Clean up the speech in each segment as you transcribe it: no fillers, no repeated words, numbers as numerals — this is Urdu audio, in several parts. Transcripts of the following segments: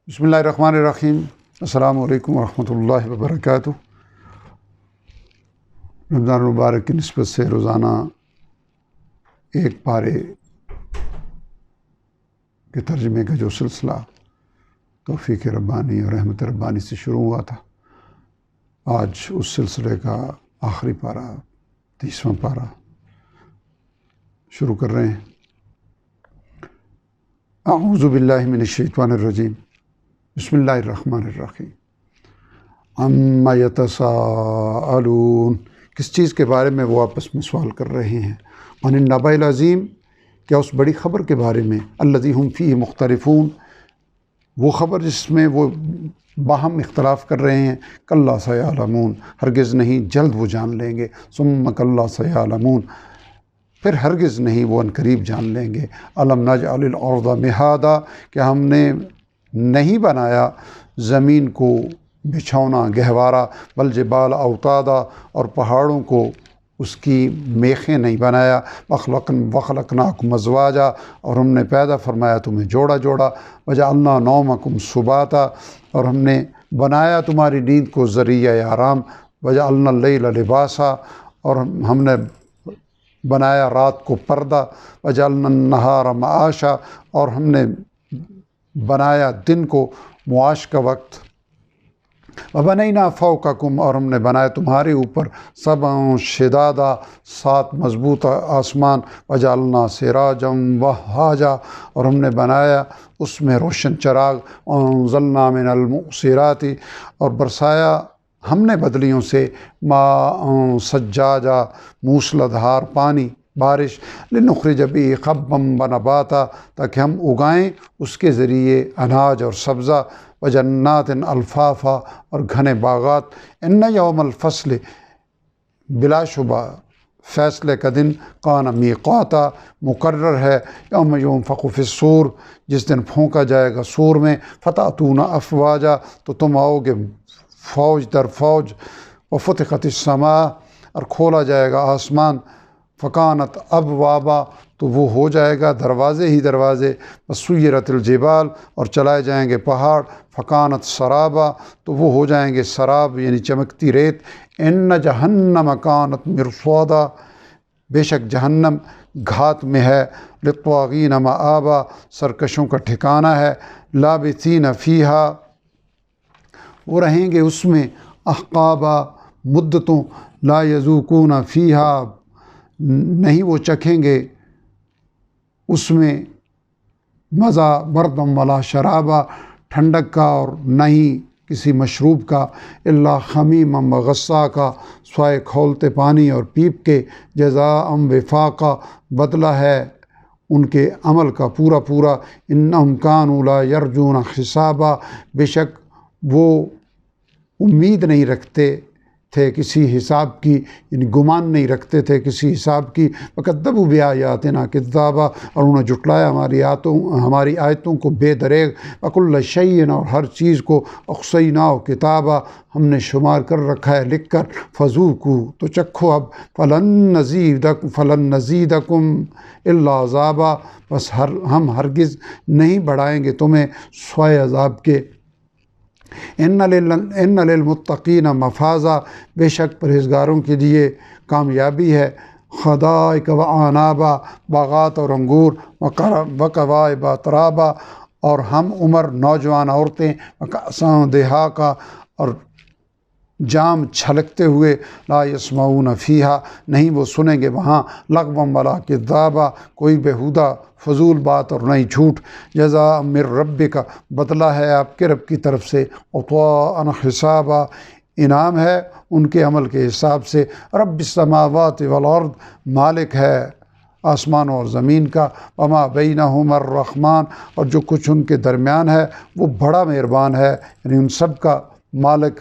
بسم اللہ الرحمن الرحیم۔ السلام علیکم ورحمۃ اللہ وبرکاتہ۔ رمضان المبارک کی نسبت سے روزانہ ایک پارے کے ترجمے کا جو سلسلہ توفیق ربانی اور رحمت ربانی سے شروع ہوا تھا، آج اس سلسلے کا آخری پارہ 30واں پارہ شروع کر رہے ہیں۔ اعوذ باللہ من الشیطان الرجیم، بسم اللہ الرحمن الرحیم۔ عما یتساءلون، کس چیز کے بارے میں وہ آپس میں سوال کر رہے ہیں؟ عن النبأ العظیم، کیا اس بڑی خبر کے بارے میں، الذی ہم فیہ مختلفون، وہ خبر جس میں وہ باہم اختلاف کر رہے ہیں۔ کلا سیعلمون، ہرگز نہیں، جلد وہ جان لیں گے۔ ثم کلا سیعلمون، پھر ہرگز نہیں، وہ عنقریب جان لیں گے۔ الم نجعل الارض مہادا، کہ ہم نے نہیں بنایا زمین کو بچھونا گہوارہ، والجبال اوتادا، اور پہاڑوں کو اس کی میخیں نہیں بنایا۔ وخلقناکم ازواجا، اور ہم نے پیدا فرمایا تمہیں جوڑا جوڑا۔ وجعلنا نومکم سباتا، اور ہم نے بنایا تمہاری نیند کو ذریعہ آرام۔ وجعلنا اللیل لباسا، اور ہم نے بنایا رات کو پردہ۔ وجعلنا النہار معاشا، اور ہم نے بنایا دن کو معاش کا وقت۔ وبنینا فوقکم، اور ہم نے بنایا تمہارے اوپر سبعا شدادا، 7 مضبوط آسمان۔ وجعلنا سراجا وہاجا، اور ہم نے بنایا اس میں روشن چراغ۔ وانزلنا من المعصرات، اور برسایا ہم نے بدلیوں سے ماء سجاجا، موسلادھار پانی، بارش۔ لنخرج به حبا ونباتا، تاکہ ہم اگائیں اس کے ذریعے اناج اور سبزہ۔ وجنات الفافا، اور گھنے باغات۔ ان یوم الفصل، بلا شبہ فیصلے کا دن، کان میقاتا، مقرر ہے۔ یوم ينفخ فی الصور، جس دن پھونکا جائے گا صور میں۔ فتأتون افواجا، تو تم آؤ گے فوج در فوج۔ وفتحت السماء، اور کھولا جائے گا آسمان۔ فکانت ابوابا، تو وہ ہو جائے گا دروازے ہی دروازے۔ وسیرت الجبال، اور چلائے جائیں گے پہاڑ۔ فکانت سرابا، تو وہ ہو جائیں گے سراب، یعنی چمکتی ریت۔ ان جہنم کانت مرصادا، بے شک جہنم گھات میں ہے۔ للطاغین مآبا، سرکشوں کا ٹھکانہ ہے۔ لابثین فیہا، وہ رہیں گے اس میں احقابا، مدتوں۔ لا یذوقون فیہا، نہیں وہ چکھیں گے اس میں مزہ، بردم ولا شرابا، ٹھنڈک کا اور نہ ہی کسی مشروب کا۔ الا حمیما وغساقا، سوائے کھولتے پانی اور پیپ کے۔ جزاء وفاقا، بدلہ ہے ان کے عمل کا پورا پورا۔ انہم کانوا لا یرجون حسابا، بے شک وہ امید نہیں رکھتے تھے کسی حساب کی، یعنی گمان نہیں رکھتے تھے کسی حساب کی۔ وکذبوا بآیاتنا کذابا، اور انہوں نے جھٹلایا ہماری آیتوں کو بے دریغ۔ وکل شیء، اور ہر چیز کو احصیناہ کتابا، ہم نے شمار کر رکھا ہے لکھ کر۔ فذوقوا، تو چکھو اب۔ فلن نزیدکم الا عذابا، بس ہم ہرگز نہیں بڑھائیں گے تمہیں سوائے عذاب کے۔ ان للمتقین مفازا، بے شک پرہیزگاروں کے لیے کامیابی ہے۔ حدائق وعنابا، باغات اور انگور۔ وکواعب اترابا، اور ہم عمر نوجوان عورتیں۔ وکأسا دہاقا، اور جام چھلکتے ہوئے۔ لا یسمعون فیہا، نہیں وہ سنیں گے وہاں لغوا ولا کذابا، کوئی بیہودہ فضول بات اور نہ ہی جھوٹ۔ جزاء من ربک، بدلہ ہے آپ کے رب کی طرف سے۔ عطاء حسابا، انعام ہے ان کے عمل کے حساب سے۔ رب السماوات والارض، مالک ہے آسمانوں اور زمین کا۔ وما بینہما الرحمن، اور جو کچھ ان کے درمیان ہے وہ بڑا مہربان ہے، یعنی ان سب کا مالک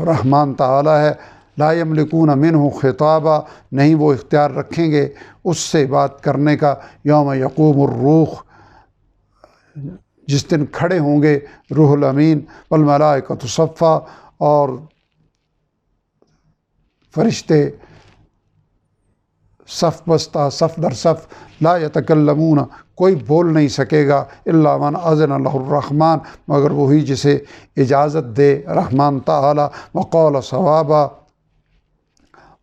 رحمان تعالی ہے۔ لا یملکون منہ خطابا، نہیں وہ اختیار رکھیں گے اس سے بات کرنے کا۔ یوم یقوم الروح، جس دن کھڑے ہوں گے روح الامین۔ والملائکۃ صفا، اور فرشتے صف بستہ صف در صف، لا یتکلمون کوئی بول نہیں سکے گا، الا من اذن لہ الرحمن مگر وہی جسے اجازت دے رحمان تعالی، وقال صوابا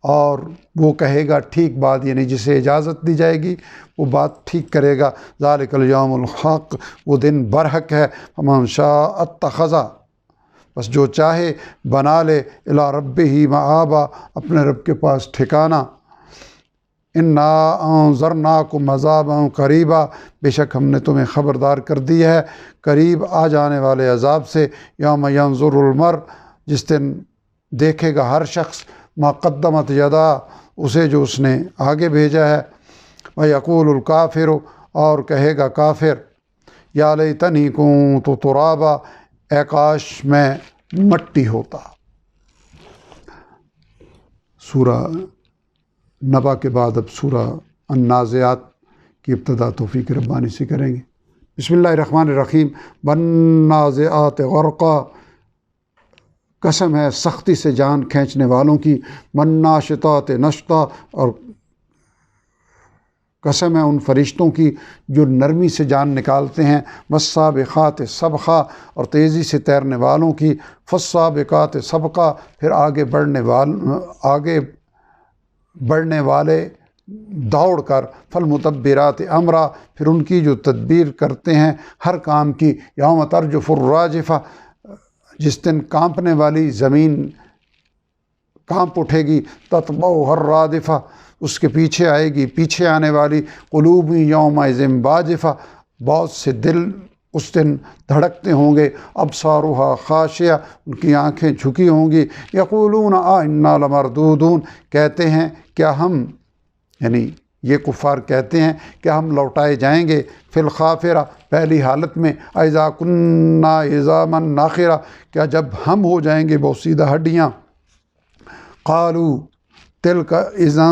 اور وہ کہے گا ٹھیک بات، یعنی جسے اجازت دی جائے گی وہ بات ٹھیک کرے گا۔ ذالک الیوم الحق وہ دن برحق ہے، فمن شاء اتخذ بس جو چاہے بنا لے الی ربہ مآبا اپنے رب کے پاس ٹھکانہ۔ انا انذرناکم عذابا قریبا بے شک ہم نے تمہیں خبردار کر دی ہے قریب آ جانے والے عذاب سے۔ یوم ینظر المرء جس دن دیکھے گا ہر شخص ما قدمت یدا اسے جو اس نے آگے بھیجا ہے، ویقول الکافر اور کہے گا کافر یا لیتنی کنت ترابا اے کاش میں مٹی ہوتا۔ سورہ نبا کے بعد اب سورہ النازعات کی ابتدا توفیق ربانی سے کریں گے۔ بسم اللہ الرحمن الرحیم۔ والنازعات غرقا قسم ہے سختی سے جان کھینچنے والوں کی، والناشطات نشطا اور قسم ہے ان فرشتوں کی جو نرمی سے جان نکالتے ہیں، والسابقات سبقا اور تیزی سے تیرنے والوں کی، فالسابقات سبقا پھر آگے بڑھنے والے دوڑ کر، فالمدبرات امرا پھر ان کی جو تدبیر کرتے ہیں ہر کام کی، یوم ترجف الراجفہ جس دن کانپنے والی زمین کانپ اٹھے گی، تتبعها الرادفہ اس کے پیچھے آئے گی پیچھے آنے والی، قلوب یومئذ واجفہ بہت سے دل اس دن دھڑکتے ہوں گے، ابصارها خاشعہ ان کی آنکھیں جھکی ہوں گی، یقولون انا لمردودون کہتے ہیں کیا ہم یعنی یہ کفار کہتے ہیں کہ ہم لوٹائے جائیں گے، فی الخافرہ پہلی حالت میں، اذا کننا عظاما ناخرہ کیا جب ہم ہو جائیں گے بوسیدہ ہڈیاں، قالوا تلک اذا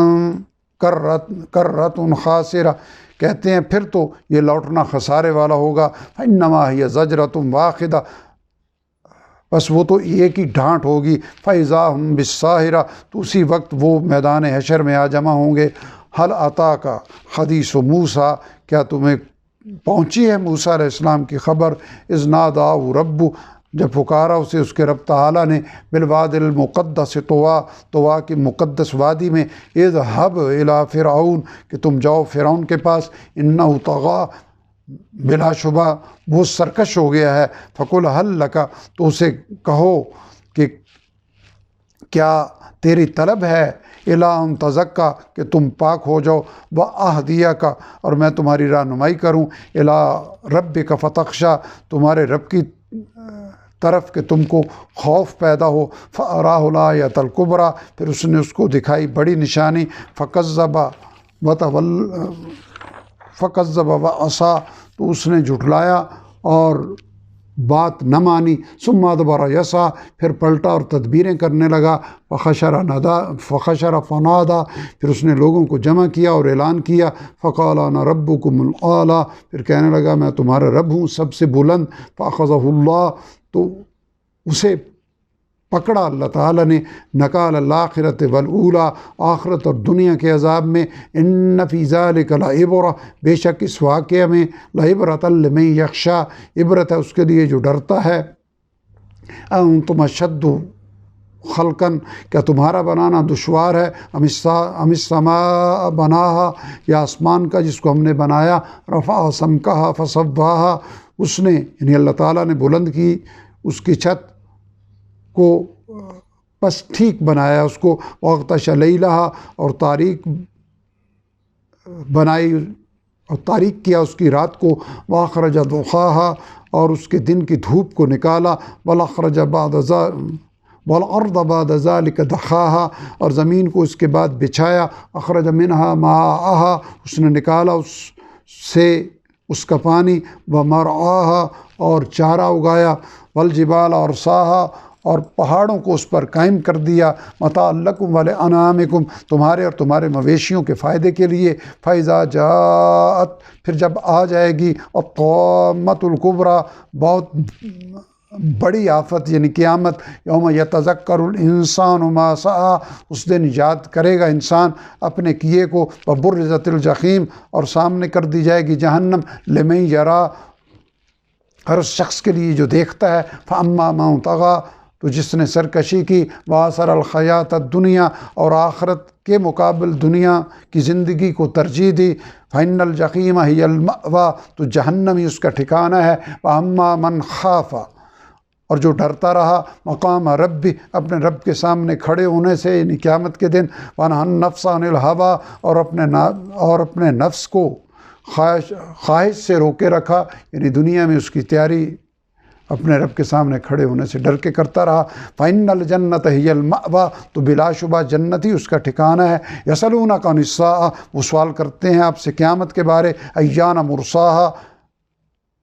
کرۃ خاسرہ کہتے ہیں پھر تو یہ لوٹنا خسارے والا ہوگا، فانما ہی زجرۃ واحدہ بس وہ تو ایک ہی ڈانٹ ہوگی، فاذا ہم بالساہرہ تو اسی وقت وہ میدان حشر میں آ جمع ہوں گے۔ حل اتاک حدیث موسیٰ کیا تمہیں پہنچی ہے موسیٰ علیہ السلام کی خبر، اذ ناداہ ربہ جب پکارا اسے اس کے رب تعالیٰ نے، بالواد المقدس طوا کی مقدس وادی میں، اذهب الی فرعون کہ تم جاؤ فرعون کے پاس، انہ طغی بلا شبہ وہ سرکش ہو گیا ہے، فقل هل لک تو اسے کہو کہ کیا تیری طلب ہے، الی ان تزکا کہ تم پاک ہو جاؤ، واہدیک اور میں تمہاری رہنمائی کروں، الی ربک فتخشی تمہارے رب کی طرف کہ تم کو خوف پیدا ہو، فاراہ الآیۃ الکبریٰ پھر اس نے اس کو دکھائی بڑی نشانی، فکذب وعصیٰ تو اس نے جھٹلایا اور بات نہ مانی، ثم ادبر یسعیٰ پھر پلٹا اور تدبیریں کرنے لگا، فحشر فنادی پھر اس نے لوگوں کو جمع کیا اور اعلان کیا، فقال انا ربکم الاعلیٰ پھر کہنے لگا میں تمہارا رب ہوں سب سے بلند، فاخذہ اللہ تو اسے پکڑا اللہ تعالیٰ نے، نکال الآخرۃ والاولیٰ آخرت اور دنیا کے عذاب میں، ان فی ذلک لعبرۃ بے شک اس واقعہ میں، لعبرۃ لمن یخشی عبرت ہے اس کے لیے جو ڈرتا ہے، انتم اشد خلقا کیا تمہارا بنانا دشوار ہے، ام السماء بناہا یا آسمان کا جس کو ہم نے بنایا، رفع سمکہا فسواہا اس نے یعنی اللہ تعالیٰ نے بلند کی اس کی چھت کو بس ٹھیک بنایا اس کو، واغطش لیلہا اور تاریک بنائی اور تاریک کیا اس کی رات کو، واخرج ضحاہا اور اس کے دن کی دھوپ کو نکالا، والارض بعد ذلک دحاہا اور زمین کو اس کے بعد بچھایا، اخرج منہا ماءہا اس نے نکالا اس سے اس کا پانی، ومرعاہا اور چارہ اگایا، والجبال ارساہا اور پہاڑوں کو اس پر قائم کر دیا، متاعا لکم ولانعامکم تمہارے اور تمہارے مویشیوں کے فائدے کے لیے، فاذا جاءت پھر جب آ جائے گی الطامۃ الکبریٰ بہت بڑی آفت یعنی قیامت، یوم یتذکر الانسان ما سعی، اس دن یاد کرے گا انسان اپنے کیے کو، وبرزت الجحیم، اور سامنے کر دی جائے گی جہنم، لمن یرا، ہر اس شخص کے لیے جو دیکھتا ہے، فاما من طغی، تو جس نے سرکشی کی، وآثر الحیات الدنیا، اور آخرت کے مقابل دنیا کی زندگی کو ترجیح دی، فإن الجحیم ہی المأوی، تو جہنم ہی اس کا ٹھکانہ ہے، واما من خاف، اور جو ڈرتا رہا، مقام ربی، اپنے رب کے سامنے کھڑے ہونے سے یعنی قیامت کے دن، ونہا النفس عن الہوی، اور اپنے نفس کو خواہش سے روکے رکھا، یعنی دنیا میں اس کی تیاری اپنے رب کے سامنے کھڑے ہونے سے ڈر کے کرتا رہا، فإن الجنۃ ہی المأوی، تو بلا شبہ جنت ہی اس کا ٹھکانہ ہے، یسألونک عن الساعۃ، وہ سوال کرتے ہیں آپ سے قیامت کے بارے، ایان مرساہا،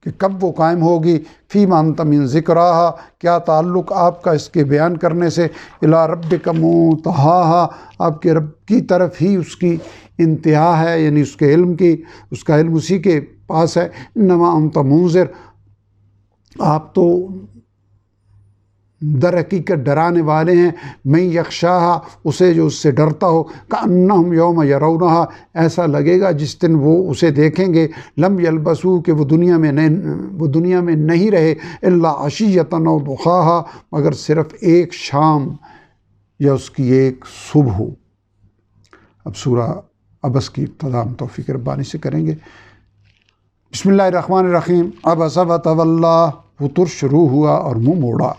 کہ کب وہ قائم ہوگی، فیما انت من ذکراہا، کیا تعلق آپ کا اس کے بیان کرنے سے، الی ربک منتہاہا، آپ کے رب کی طرف ہی اس کی انتہا ہے، یعنی اس کے علم کی، اس کا علم اسی کے پاس ہے، انما انت منذر، آپ تو در حقیقت ڈرانے والے ہیں، من یخشاہا، اسے جو اس سے ڈرتا ہو، کأنہم یوم یرونہا، ایسا لگے گا جس دن وہ اسے دیکھیں گے، لم یلبسوا، کہ وہ دنیا میں نہیں رہے، الا عشیۃ او ضحاہا، مگر صرف ایک شام یا اس کی ایک صبح ہو۔ اب سورہ عبس کی ابتدا ہم توفیق ربانی سے کریں گے۔ بسم اللہ الرحمن الرحیم۔ عبس وتولی، وہ ترش روح ہوا اور منہ موڑا،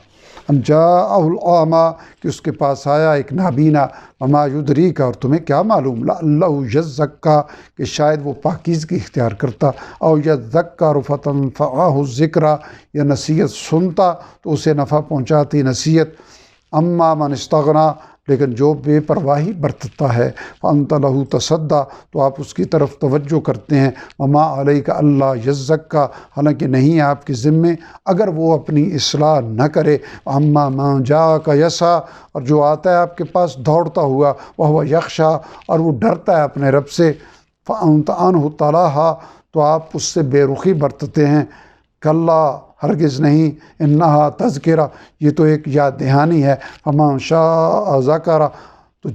ان جاءہ الاعمی، کہ اس کے پاس آیا ایک نابینا، وما یدریک، اور تمہیں کیا معلوم، لعلہ یزکی، کہ شاید وہ پاکیزگی اختیار کرتا، او یذکر فتنفعہ الذکریٰ، یا نصیحت سنتا تو اسے نفع پہنچاتی نصیحت، اما من استغنی، لیکن جو بے پرواہی برتتا ہے، فانت لہ تصدی، تو آپ اس کی طرف توجہ کرتے ہیں، وما علیک الا یزکی، حالانکہ نہیں آپ کے ذمے اگر وہ اپنی اصلاح نہ کرے، اما من جاءک یسعی، اور جو آتا ہے آپ کے پاس دوڑتا ہوا، وہو یخشی، اور وہ ڈرتا ہے اپنے رب سے، فانت عنہ تلہی، تو آپ اس سے بے رخی برتتے ہیں، کلا، ہرگز نہیں، انہا تذکرہ، یہ تو ایک یاد دہانی ہے، فمن شاء ذکر، تو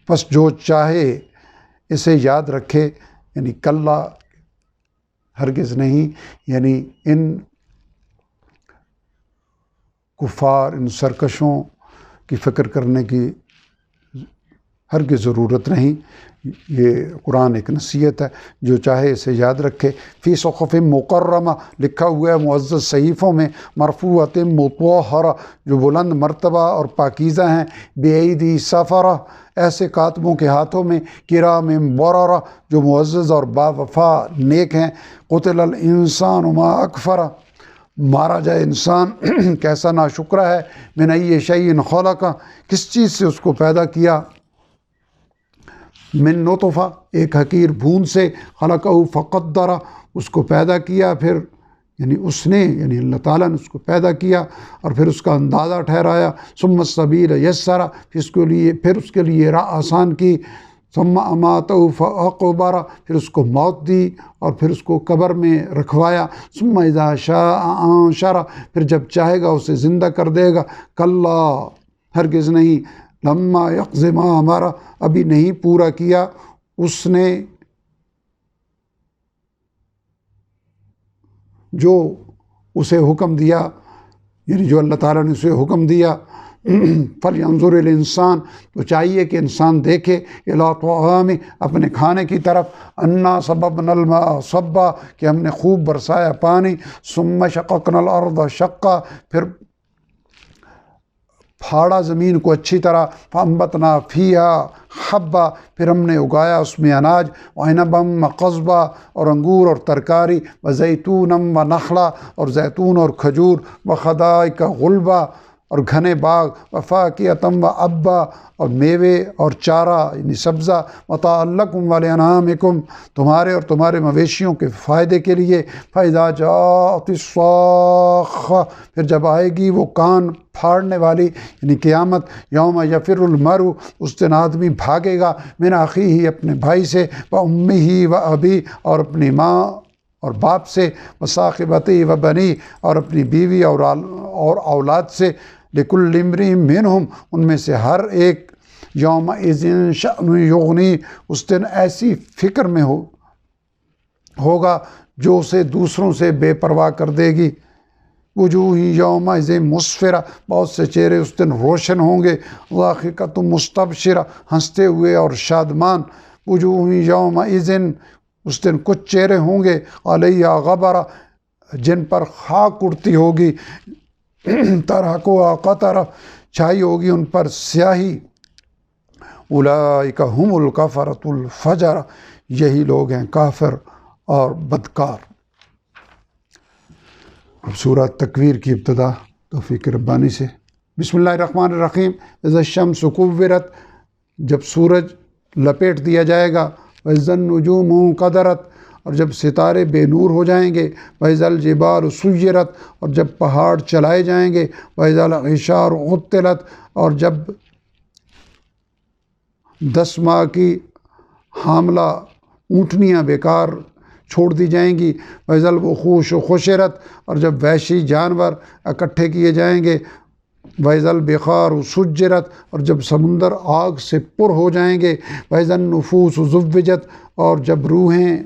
پس جو چاہے اسے یاد رکھے، یعنی کلا، ہرگز نہیں، یعنی ان کفار، ان سرکشوں کی فکر کرنے کی ہرگز ضرورت نہیں، یہ قرآن ایک نصیحت ہے، جو چاہے اسے یاد رکھے، فی صحف مکرمہ، لکھا ہوا ہے معزز صحیفوں میں، مرفوعۃ مطہرہ، جو بلند مرتبہ اور پاکیزہ ہیں، بایدی سفرہ، ایسے کاتبوں کے ہاتھوں میں، کرام بررہ، جو معزز اور باوفا نیک ہیں، قتل الانسان ما اکفرہ، مارا جائے انسان کیسا ناشکرہ ہے، من ای شیء خلقہ، کس چیز سے اس کو پیدا کیا، من نطفہ، ایک حقیر بھوند سے، خلقہ فقدرہ، اس کو پیدا کیا، پھر یعنی اس نے، یعنی اللہ تعالیٰ نے اس کو پیدا کیا اور پھر اس کا اندازہ ٹھہرایا، ثم السبیل یسرہ، پھر اس کے لیے راہ آسان کی، ثم اماتہ فاقبرہ، پھر اس کو موت دی اور پھر اس کو قبر میں رکھوایا، ثم اذا شاء انشرہ، پھر جب چاہے گا اسے زندہ کر دے گا، کلا، ہرگز نہیں، لما یقض ما امرہ، ابھی نہیں پورا کیا اس نے جو اسے حکم دیا، یعنی جو اللہ تعالیٰ نے اسے حکم دیا، فلینظر الانسان، تو چاہیے کہ انسان دیکھے، الی طعامہ، اپنے کھانے کی طرف، انا صببنا الماء صبا، کہ ہم نے خوب برسایا پانی، ثم شققنا الارض شقا، پھر پھاڑا زمین کو اچھی طرح، فانبتنا فیہا حبا، پھر ہم نے اگایا اس میں اناج، وعنبا وقضبا، اور انگور اور ترکاری، وزیتونا ونخلا، اور زیتون اور کھجور، وحدائق غلبا، اور گھنے باغ، وفاکہۃ وابا، اور میوے اور چارہ یعنی سبزہ، متاعا لکم ولانعامکم، تمہارے اور تمہارے مویشیوں کے فائدے کے لیے، فاذا جاءت الصاخہ، پھر جب آئے گی وہ کان پھاڑنے والی یعنی قیامت، یوم یفر المرء، اس دن آدمی بھاگے گا، من اخیہ، اپنے بھائی سے، و امہ و ابی، اور اپنی ماں اور باپ سے، وصاحبتہ و بنی اور اپنی بیوی اور اولاد سے، لکل امرئ منہم ان میں سے ہر ایک، یومئذ شأن یغنی اس دن ایسی فکر میں ہوگا جو اسے دوسروں سے بے پرواہ کر دے گی۔ وجوہ یومئذ مسفرہ بہت سے چہرے اس دن روشن ہوں گے، ضاحکۃ مستبشرہ ہنستے ہوئے اور شادمان۔ وجوہ یومئذ اس دن کچھ چہرے ہوں گے، علیہا غبرہ جن پر خاک اڑتی ہوگی، ترہقھا قطرہ چھائی ہوگی ان پر سیاہی۔ اولئک ھم الکفرۃ الفجرہ یہی لوگ ہیں کافر اور بدکار۔ اب سورہ تکویر کی ابتدا توفیق ربانی سے۔ بسم اللہ الرحمن الرحیم۔ اذا الشمس کورت جب سورج لپیٹ دیا جائے گا، واذا النجوم انکدرت اور جب ستارے بے نور ہو جائیں گے، واذا الجبال سیرت اور جب پہاڑ چلائے جائیں گے، واذا العشار عطلت اور جب 10 ماہ کی حاملہ اونٹنیاں بیکار چھوڑ دی جائیں گی، واذا الوحوش حشرت اور جب وحشی جانور اکٹھے کیے جائیں گے، واذا البحار سجرت اور جب سمندر آگ سے پر ہو جائیں گے، واذا النفوس زوجت اور جب روحیں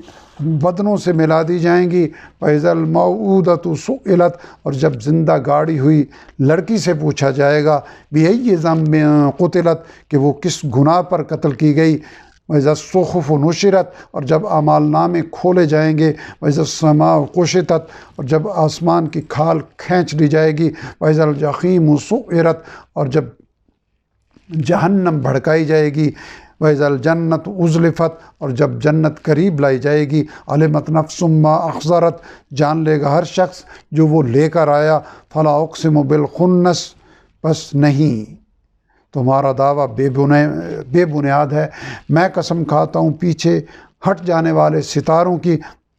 بدنوں سے ملا دی جائیں گی، واذا الموءودۃ سئلت اور جب زندہ گاڑی ہوئی لڑکی سے پوچھا جائے گا، بأی ذنب قتلت کہ وہ کس گناہ پر قتل کی گئی، واذا الصحف نشرت اور جب اعمال نامے کھولے جائیں گے، واذا السماء کشطت اور جب آسمان کی کھال کھینچ لی جائے گی، واذا الجحیم سعرت اور جب جہنم بھڑکائی جائے گی، واذا الجنۃ ازلفت اور جب جنت قریب لائی جائے گی، علمت نفس ما احضرت جان لے گا ہر شخص جو وہ لے کر آیا، فلا اقسم بالخنس بس نہیں تمہارا دعویٰ بے بنیاد ہے، میں قسم کھاتا ہوں پیچھے ہٹ جانے والے ستاروں کی،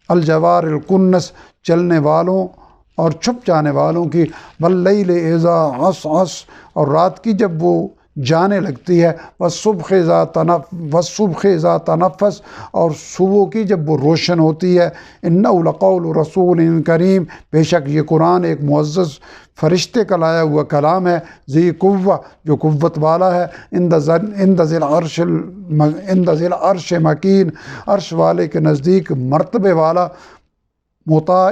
الجوار الکنس چلنے والوں اور چھپ جانے والوں کی، واللیل اذا عسعس اور رات کی جب وہ جانے لگتی ہے، والصبح اذا تنفس اور صبح کی جب وہ روشن ہوتی ہے، انہ لقول رسول کریم بے شک یہ قرآن ایک معزز فرشتے کا لایا ہوا کلام ہے، ذی قوہ جو قوت والا ہے، عند ذی العرش مکین عرش والے کے نزدیک مرتبے والا، مطاع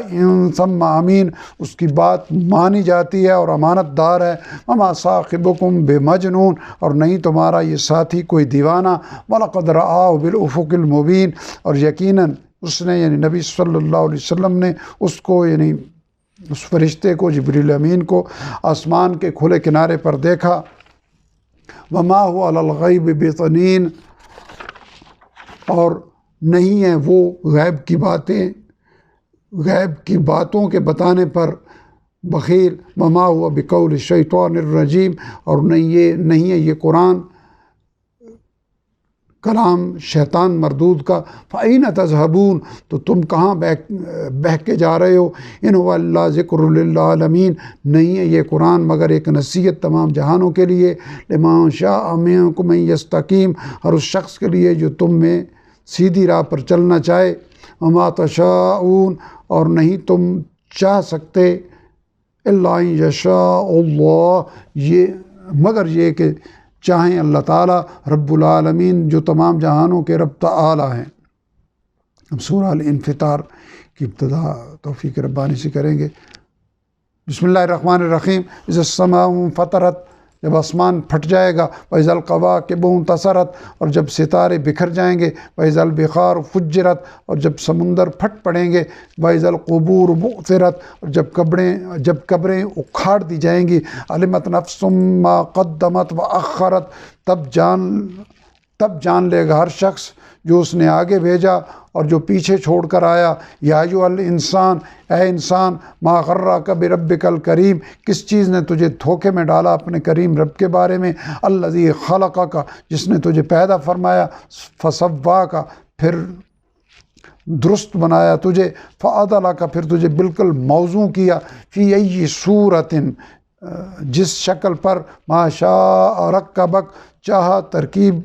ثم امین اس کی بات مانی جاتی ہے اور امانت دار ہے، وما صاحبکم بمجنون اور نہیں تمہارا یہ ساتھی کوئی دیوانہ، ولقد رآہ بالافق المبین اور یقیناً اس نے یعنی نبی صلی اللہ علیہ وسلم نے اس کو یعنی اس فرشتے کو جبریل امین کو آسمان کے کھلے کنارے پر دیکھا، وما هو علی الغیب بضنین اور نہیں ہے وہ غیب کی باتوں کے بتانے پر بخیل، وما هو بقول الشیطان الرجیم اور نہیں ہے یہ قرآن کلام شیطان مردود کا، فَأَيْنَ تَذْهَبُونَ تو تم کہاں بہہ کے جا رہے ہو، ان هو الا ذکر للعالمین نہیں ہے یہ قرآن مگر ایک نصیحت تمام جہانوں کے لیے، لمن شاء منکم ان یستقیم ہر اس شخص کے لیے جو تم میں سیدھی راہ پر چلنا چاہے، وما تشاءون اور نہیں تم چاہ سکتے، الا ان یشاء اللہ مگر یہ کہ چاہیں اللہ تعالیٰ رب العالمین جو تمام جہانوں کے رب تعالی ہیں۔ ہم سورہ الانفطار کی ابتدا توفیق ربانی سے کریں گے۔ بسم اللہ الرحمن الرحیم۔ اذا السماء انفطرت جب آسمان پھٹ جائے گا، واذا الکواکب انتثرت اور جب ستارے بکھر جائیں گے، واذا البحار فجرت اور جب سمندر پھٹ پڑیں گے، واذا القبور بعثرت اور جب قبریں اکھاڑ دی جائیں گی، علمت نفس ما قدمت واخرت تب جان لے گا ہر شخص جو اس نے آگے بھیجا اور جو پیچھے چھوڑ کر آیا، یا ایھا الانسان اے انسان، ما غرک بربک الکریم کس چیز نے تجھے دھوکے میں ڈالا اپنے کریم رب کے بارے میں، الذی خلقک جس نے تجھے پیدا فرمایا، فسواک پھر درست بنایا تجھے، فعدلک پھر تجھے بالکل موزوں کیا، فی ای صورت جس شکل پر، ما شاء رکبک چاہا ترکیب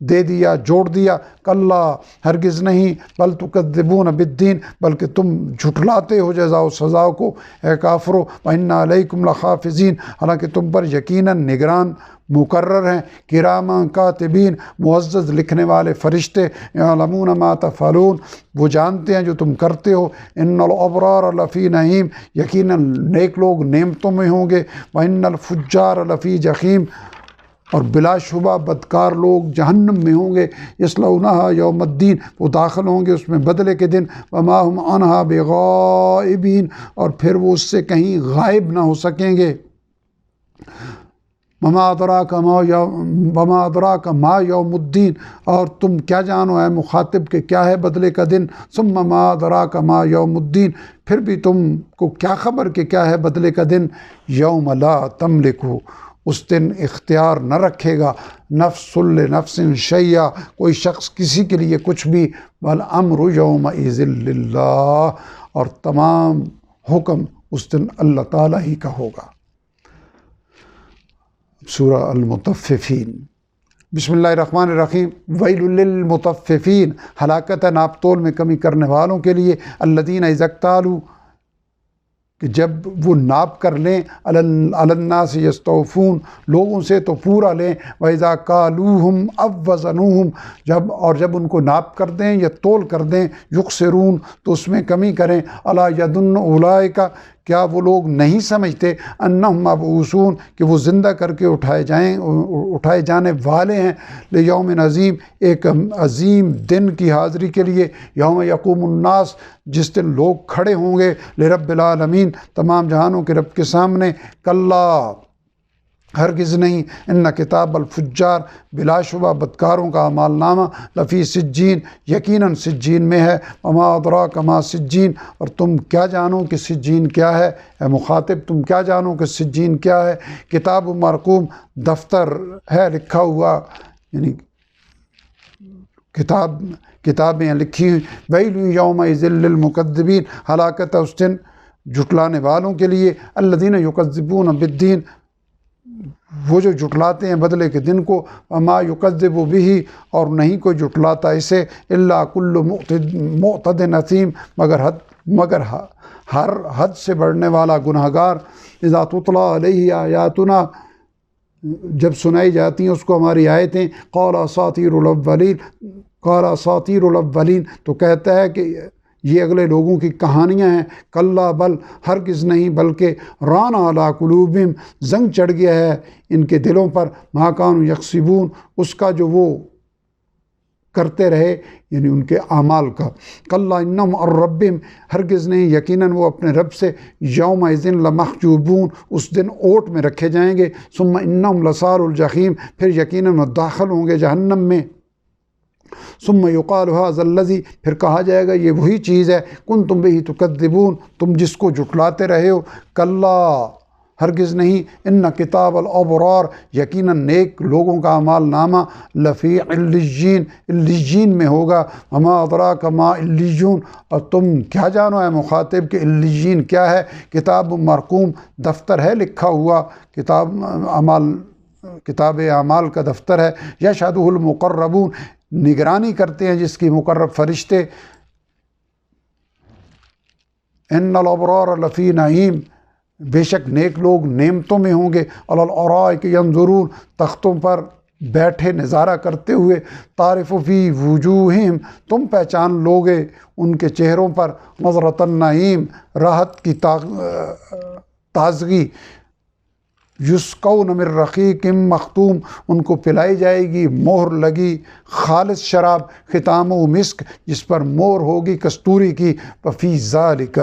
دے دیا، جوڑ دیا، کلا ہرگز نہیں، بل تکذبون بالدین بلکہ تم جھٹلاتے ہو جزا و سزا کو، اے کافرو، وَإِنَّ عَلَيْكُمْ لَحَافِظِينَ حالانکہ تم پر یقیناً نگران مقرر ہیں، کراماً کاتبین معزز لکھنے والے فرشتے، یعلمون ما تفعلون وہ جانتے ہیں جو تم کرتے ہو، ان الابرار لفی نعیم یقیناً نیک لوگ نعمتوں میں ہوں گے، وان الفجار لفی جحیم اور بلا شبہ بدکار لوگ جہنم میں ہوں گے، یصلونہا یوم الدین وہ داخل ہوں گے اس میں بدلے کے دن، وما ہم عنہا بغائبین اور پھر وہ اس سے کہیں غائب نہ ہو سکیں گے، وما ادراک ما یوم الدین اور تم کیا جانو اے مخاطب کہ کیا ہے بدلے کا دن، ثم ما ادراک ما یوم الدین پھر بھی تم کو کیا خبر کہ کیا ہے بدلے کا دن، یوم لا تملک اس دن اختیار نہ رکھے گا نفس لنفس شیئا کوئی شخص کسی کے لیے کچھ بھی، والامر یومئذ للہ اور تمام حکم اس دن اللہ تعالیٰ ہی کا ہوگا۔ سورہ المطففین۔ بسم اللہ الرحمن الرحیم۔ ویل للمطففین ہلاکت ہے ناپ تول میں کمی کرنے والوں کے لیے، الذین اذا اکتالوا کہ جب وہ ناپ کر لیں، علی الناس یستوفون لوگوں سے تو پورا لیں، وَإِذَا كَالُوهُمْ أَوْ وَزَنُوهُمْ جب ان کو ناپ کر دیں یا تول کر دیں، یخسرون تو اس میں کمی کریں، الا یظن اولئک کیا وہ لوگ نہیں سمجھتے انہم مبعوثون کہ وہ زندہ کر کے اٹھائے جانے والے ہیں، لیوم عظیم ایک عظیم دن کی حاضری کے لیے، یوم یقوم الناس جس دن لوگ کھڑے ہوں گے، لرب العالمین تمام جہانوں کے رب کے سامنے، کلا ہرگز نہیں، ان کتاب الفجار بلا شبہ بدکاروں کا اعمال نامہ، لفی سجین یقیناً سجین میں ہے، وما ادراک ما سجین اور تم کیا جانو کہ سجین کیا ہے، اے مخاطب تم کیا جانو کہ سجین کیا ہے، کتاب مرقوم دفتر ہے لکھا ہوا، یعنی کتابیں لکھی ہوئی، ویل یومئذ للمکذبین ہلاکت ہے اس دن جھٹلانے والوں کے لیے، الذین یکذبون بالدین وہ جو جھٹلاتے ہیں بدلے کے دن کو، وما یکذب بہ اور نہیں کوئی جھٹلاتا اسے، الا کل معتد اثیم مگر ہر حد سے بڑھنے والا گنہگار، اذا تتلی علیہ آیاتنا جب سنائی جاتی ہیں اس کو ہماری آیتیں، قال اساطیر الاولین تو کہتا ہے کہ یہ اگلے لوگوں کی کہانیاں ہیں، کلا بل ہرگز نہیں بلکہ ران علی قلوبہم زنگ چڑھ گیا ہے ان کے دلوں پر، ما کانوا یکسبون اس کا جو وہ کرتے رہے یعنی ان کے اعمال کا، کلا انہم عن ربہم ہرگز نہیں یقیناً وہ اپنے رب سے، یومئذ لمحجوبون اس دن اوٹ میں رکھے جائیں گے، ثم انہم لصال الجحیم پھر یقیناً وہ داخل ہوں گے جہنم میں، ثم یقال ھذا الذی پھر کہا جائے گا یہ وہی چیز ہے، کنتم بہ تکذبون تم جس کو جھٹلاتے رہے ہو، کلا ہرگز نہیں، ان کتاب الابرار یقیناً نیک لوگوں کا اعمال نامہ، لفی علیین علیین میں ہوگا، وما ادراک ما علیون اور تم کیا جانو اے مخاطب کہ علیین کیا ہے، کتاب مرقوم دفتر ہے لکھا ہوا، کتاب اعمال کا دفتر ہے، یشہدہ المقربون نگرانی کرتے ہیں جس کی مقرب فرشتے، ان الابرار لفی نعیم بے شک نیک لوگ نعمتوں میں ہوں گے، علی الارائک ینظرون تختوں پر بیٹھے نظارہ کرتے ہوئے، تعرف فی وجوہہم تم پہچان لوگے ان کے چہروں پر، نظرۃ النعیم راحت کی تازگی، یسقون من رقیق مختوم ان کو پلائی جائے گی مہر لگی خالص شراب، ختامہ مسک جس پر مہر ہوگی کستوری کی، ففی ذالک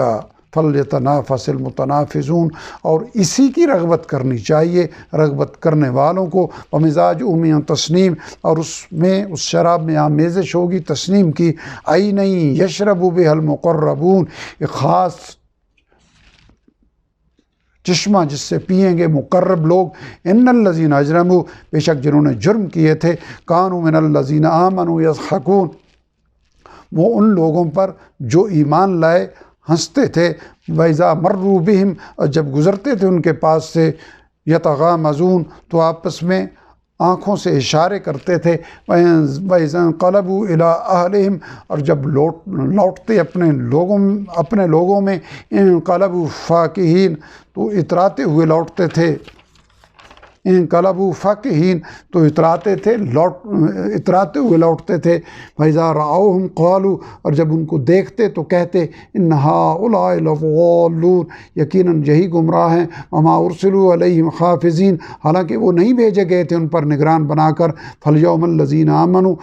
فلیتنافس المتنافسون اور اسی کی رغبت کرنی چاہیے رغبت کرنے والوں کو، ومزاجہ من تسنیم اور اس شراب میں آمیزش ہوگی تسنیم کی، عینا یشرب بہا المقربون ایک خاص چشمہ جس سے پئیں گے مقرب لوگ، ان الذین اجرموا بے شک جنہوں نے جرم کیے تھے، کانوا من الذین آمنوا یضحکون وہ ان لوگوں پر جو ایمان لائے ہنستے تھے، وَإِذَا مَرُّوا بِهِمْ اور جب گزرتے تھے ان کے پاس سے، یتغامزون تو آپس میں آنکھوں سے اشارے کرتے تھے۔ وَإِذَا انقلبوا إِلَىٰ أَهْلِهِمْ، اور جب لوٹتے اپنے لوگوں میں، انقلبوا فاکہین، تو اتراتے ہوئے لوٹتے تھے۔ انقلبوا فاکہین، تو اتراتے ہوئے لوٹتے تھے۔ فَإِذَا رَأَوْهُمْ قَالُوا، اور جب ان کو دیکھتے تو کہتے إِنَّ هَٰؤُلَاءِ لَضَالُّونَ، یقیناً یہی گمراہ ہیں۔ وَمَا أُرْسِلُوا عَلَيْهِمْ حَافِظِينَ، حالانکہ وہ نہیں بھیجے گئے تھے ان پر نگران بنا کر۔ فَالْيَوْمَ الَّذِينَ آمَنُوا،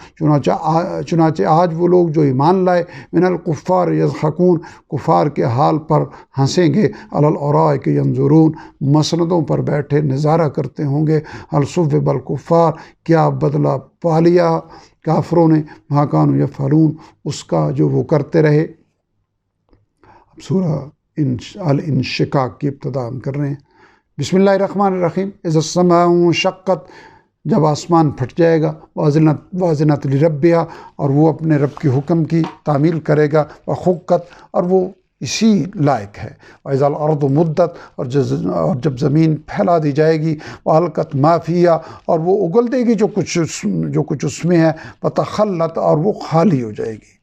چنانچہ آج وہ لوگ جو ایمان لائے، مِنَ الْكُفَّارِ يَضْحَكُونَ، کفار کے حال پر ہنسیں گے، عَلَى الْأَرَائِكِ يَنظُرُونَ، مسندوں پر بیٹھے نظارہ کرتے ہوں گے۔ هَلْ ثُوِّبَ الْكُفَّارُ، کیا بدلہ پا لیا کافروں نے، مَا كَانُوا يَفْعَلُونَ، اس کا جو وہ کرتے رہے۔ اب سورہ الانشقاق کی ابتدا ہم کر رہے ہیں۔ بسم اللہ الرحمن الرحیم۔ اذا السماء انشقت، جب آسمان پھٹ جائے گا، وَأَذِنَتْ لِرَبِّهَا، اور وہ اپنے رب کے حکم کی تعمیل کرے گا، وَحُقَّت، اور وہ اسی لائق ہے۔ وَإِذَا الْأَرْضُ مُدَّتْ، اور جب زمین پھیلا دی جائے گی، وَأَلْقَتْ مَا فِيهَا، اور وہ اگل دے گی جو کچھ اس میں ہے، وَتَخَلَّتْ، اور وہ خالی ہو جائے گی۔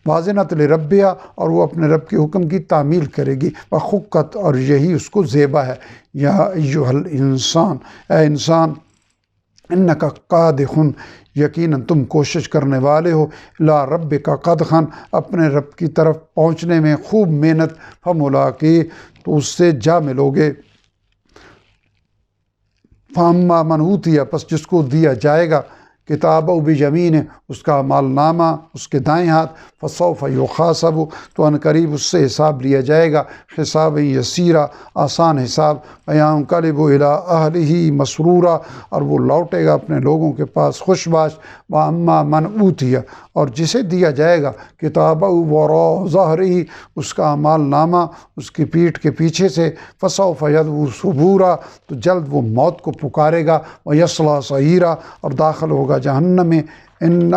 وَأَذِنَتْ لِرَبِّهَا، اور وہ اپنے رب کے حکم کی تعمیل کرے گی، وَحُقَّت، اور یہی اس کو زیبا ہے۔ یا ایھا الانسان، اے انسان، انک قادح، یقیناً تم کوشش کرنے والے ہو، الی ربک قدحا، اپنے رب کی طرف پہنچنے میں خوب محنت، فملاقیہ، تو اس سے جا ملو گے۔ فاما من اوتی، پس جس کو دیا جائے گا کتابہ بیمینہ، اس کا اعمال نامہ اس کے دائیں ہاتھ، فسوف یحاسب، تو عنقریب اس سے حساب لیا جائے گا، حساب یسیرا، آسان حساب۔ وینقلب الی اہلہ مسرورا، اور وہ لوٹے گا اپنے لوگوں کے پاس خوش باش۔ واما من اوتی، اور جسے دیا جائے گا کتابہ وراء ظہرہ، اس کا اعمال نامہ اس کی پیٹھ کے پیچھے سے، فسوف یدعو ثبورا، تو جلد وہ موت کو پکارے گا، ویصلی سعیرا، اور داخل ہوگا جہنم میں۔ انہ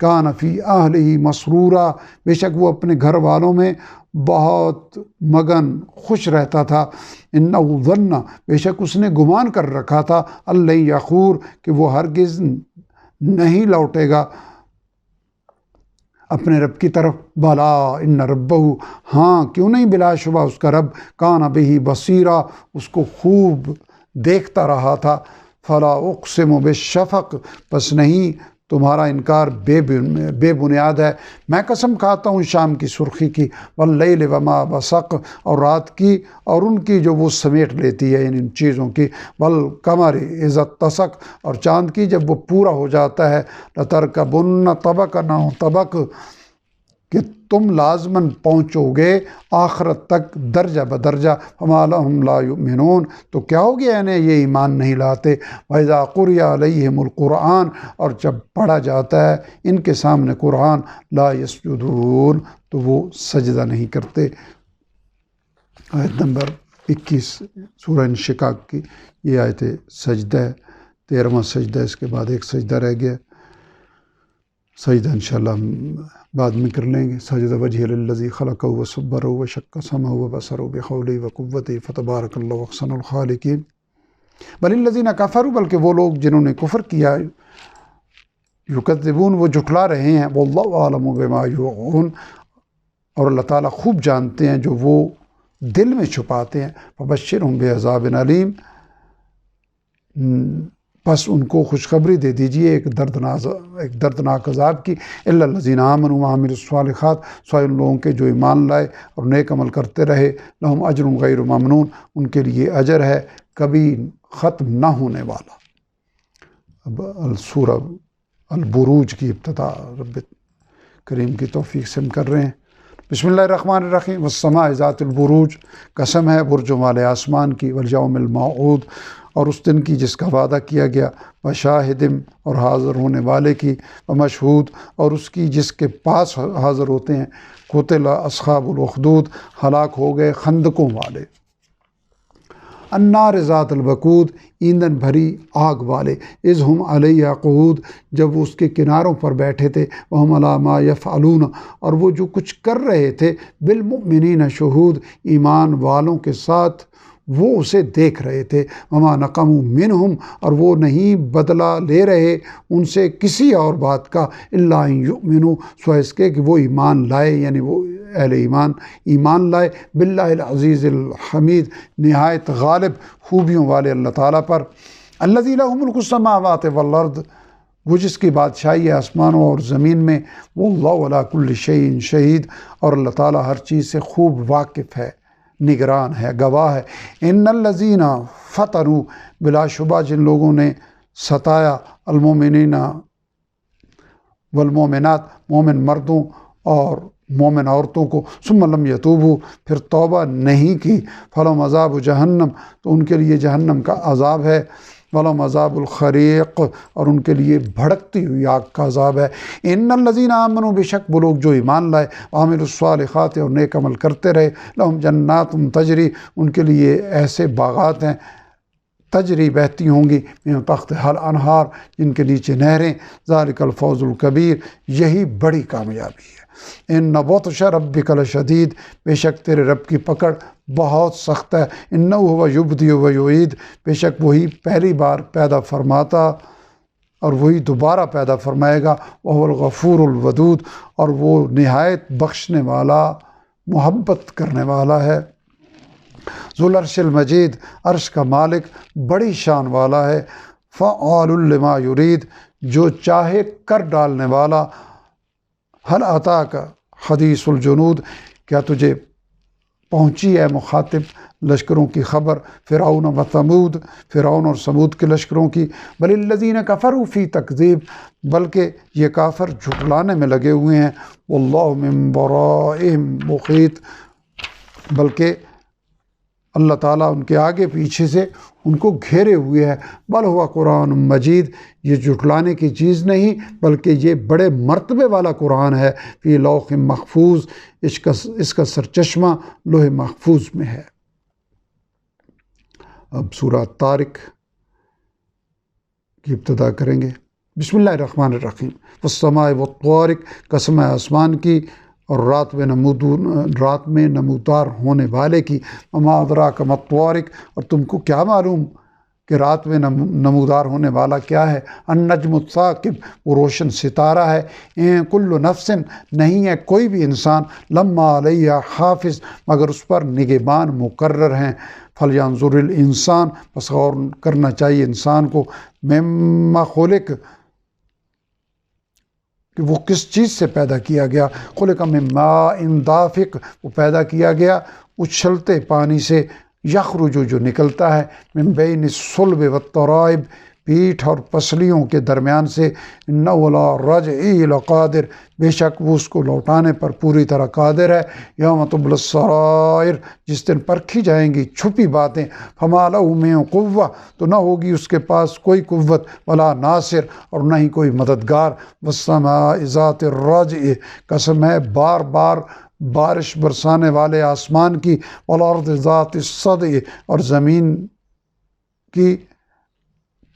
کان فی اہلہ مسرورا، بے شک وہ اپنے گھر والوں میں بہت مگن خوش رہتا تھا۔ انہ ظن، بے شک اس نے گمان کر رکھا تھا، اللہ یخور، کہ وہ ہرگز نہیں لوٹے گا اپنے رب کی طرف۔ بلا ان ربہ، ہاں کیوں نہیں، بلا شبہ اس کا رب، کان بہ بصیرا، اس کو خوب دیکھتا رہا تھا۔ فلا اقسم بالشفق، پس نہیں، تمہارا انکار بے بنیاد ہے، میں قسم کھاتا ہوں شام کی سرخی کی، واللیل وما وسق، اور رات کی اور ان کی جو وہ سمیٹ لیتی ہے ان چیزوں کی، والقمر اذا اتسق، اور چاند کی جب وہ پورا ہو جاتا ہے، لترکبن طبقا عن طبق، کہ تم لازماً پہنچو گے آخرت تک درجہ بدرجہ۔ فما لہم لا یؤمنون، تو کیا ہو گیا انہیں یہ ایمان نہیں لاتے۔ وَإِذَا قُرِئَ عَلَيْهِمُ الْقُرْآنُ، اور جب پڑھا جاتا ہے ان کے سامنے قرآن، لا یسجدون، تو وہ سجدہ نہیں کرتے۔ آیت نمبر 21 سورہ انشقاق کی یہ آیت سجدہ ہے، 13واں سجدہ، اس کے بعد ایک سجدہ رہ گیا، سجدہ انشاءاللہ ہم بعد میں کر لیں گے۔ سجدہ وجہ للذی خلقہ وصبرہ وشق سمعہ وبصرہ بقولہ وقوتہ فتبارک اللہ احسن الخالقین۔ بل الذین کفروا، بلکہ وہ لوگ جنہوں نے کفر کیا، یکذبون، وہ جھٹلا رہے ہیں، واللہ اعلم بما یوعون، اور اللہ تعالیٰ خوب جانتے ہیں جو وہ دل میں چھپاتے ہیں۔ فبشرہم بعذاب علیم، پس ان کو خوشخبری دے دیجئے ایک دردناک عذاب کی۔ الا الذین آمنوا وعملوا الصالحات، سوائے ان لوگوں کے جو ایمان لائے اور نیک عمل کرتے رہے، لہم اجر غیر ممنون، ان کے لیے اجر ہے کبھی ختم نہ ہونے والا۔ اب سورہ البروج کی ابتدا رب کریم کی توفیق سے ہم کر رہے ہیں۔ بسم اللہ الرحمن الرحیم۔ والسماء ذات البروج، قسم ہے برجوں والے آسمان کی، والیوم الموعود، اور اس دن کی جس کا وعدہ کیا گیا، وشاہدم، اور حاضر ہونے والے کی، ومشہود، اور اس کی جس کے پاس حاضر ہوتے ہیں۔ قتل اصحاب الاخدود، ہلاک ہو گئے خندقوں والے۔ النار ذات الوقود، ایندھن بھری آگ والے۔ اذ ہم علیہا قعود، جب وہ اس کے کناروں پر بیٹھے تھے۔ وہم علی ما یفعلون، اور وہ جو کچھ کر رہے تھے، بالمؤمنین شہود، ایمان والوں کے ساتھ وہ اسے دیکھ رہے تھے۔ وما نقموا منہم، اور وہ نہیں بدلہ لے رہے ان سے کسی اور بات کا، الا ان یؤمنوا، سوائے اس کے کہ وہ ایمان لائے، یعنی وہ اہل ایمان لائے، باللہ العزیز الحمید، نہایت غالب خوبیوں والے اللہ تعالیٰ پر، الذی لہ ملک السماوات والارض، وہ جس کی بادشاہی ہے آسمانوں اور زمین میں، واللہ علی کل شیء شہید، اور اللہ تعالیٰ ہر چیز سے خوب واقف ہے، نگران ہے، گواہ ہے۔ ان الذین فتنوا، بلا شبہ جن لوگوں نے ستایا، المومنین والمومنات، مومن مردوں اور مومن عورتوں کو، ثم لم یتوبوا، پھر توبہ نہیں کی، فلہم عذاب جہنم، تو ان کے لیے جہنم کا عذاب ہے، ولہم عذاب الحریق، اور ان کے لیے بھڑکتی ہوئی آگ کا عذاب ہے۔ ان الذین آمنوا، بے شک وہ لوگ جو ایمان لائے، وعملوا الصالحات، اور نیک عمل کرتے رہے، لہم جنات تجری، ان کے لیے ایسے باغات ہیں، تجری بہتی ہوں گی، من تحتہا الانہار، جن کے نیچے نہریں، ذالک الفوز الکبیر، یہی بڑی کامیابی ہے۔ ان بطش ربک لشدید، بے شک تیرے رب کی پکڑ بہت سخت ہے، انہ هو یبدی و یعید، بے شک وہی پہلی بار پیدا فرماتا اور وہی دوبارہ پیدا فرمائے گا، وہو الغفور الودود، اور وہ نہایت بخشنے والا، محبت کرنے والا ہے۔ ذو العرش المجید، عرش کا مالک، بڑی شان والا ہے، فعال لما یرید، جو چاہے کر ڈالنے والا۔ حل اتاک حدیث الجنود، کیا تجھے پہنچی ہے مخاطب لشکروں کی خبر، فرعون و ثمود، فرعون اور ثمود کے لشکروں کی، بل الذین کفروا فی تکذیب، بلکہ یہ کافر جھٹلانے میں لگے ہوئے ہیں، واللہ من ورائہم محیط، بلکہ اللہ تعالیٰ ان کے آگے پیچھے سے ان کو گھیرے ہوئے ہے۔ بل ہوا قرآن مجید، یہ جھٹلانے کی چیز نہیں بلکہ یہ بڑے مرتبے والا قرآن ہے، فی لوح محفوظ، اس کا سرچشمہ لوح محفوظ میں ہے۔ اب سورہ طارق کی ابتدا کریں گے۔ بسم اللہ الرحمن الرحیم، والسماء والطارق، قسم ہے آسمان کی اور رات میں نمودار ہونے والے کی، وما ادراک ما الطارق، اور تم کو کیا معلوم کہ رات میں نمودار ہونے والا کیا ہے، النجم الثاقب، وہ روشن ستارہ ہے، ان کل نفس، نہیں ہے کوئی بھی انسان، لما علیہ حافظ، مگر اس پر نگہبان مقرر ہیں، فلینظر الانسان، بس غور کرنا چاہیے انسان کو، مما خلق، کہ وہ کس چیز سے پیدا کیا گیا، خلق من ماء دافق، وہ پیدا کیا گیا اچھلتے پانی سے، یخرج، جو نکلتا ہے، من بین الصلب والترائب، پیٹھ اور پسلیوں کے درمیان سے، انہ علی رجعہ لقادر، بے شک وہ اس کو لوٹانے پر پوری طرح قادر ہے، یوم تبلی السرائر، جس دن پرکھی جائیں گی چھپی باتیں، فما لہ من قوہ، تو نہ ہوگی اس کے پاس کوئی قوت، ولا ناصر، اور نہ ہی کوئی مددگار، والسماء ذات الرجع، قسم ہے بار بار بارش برسانے والے آسمان کی، والارض ذات الصدع، اور زمین کی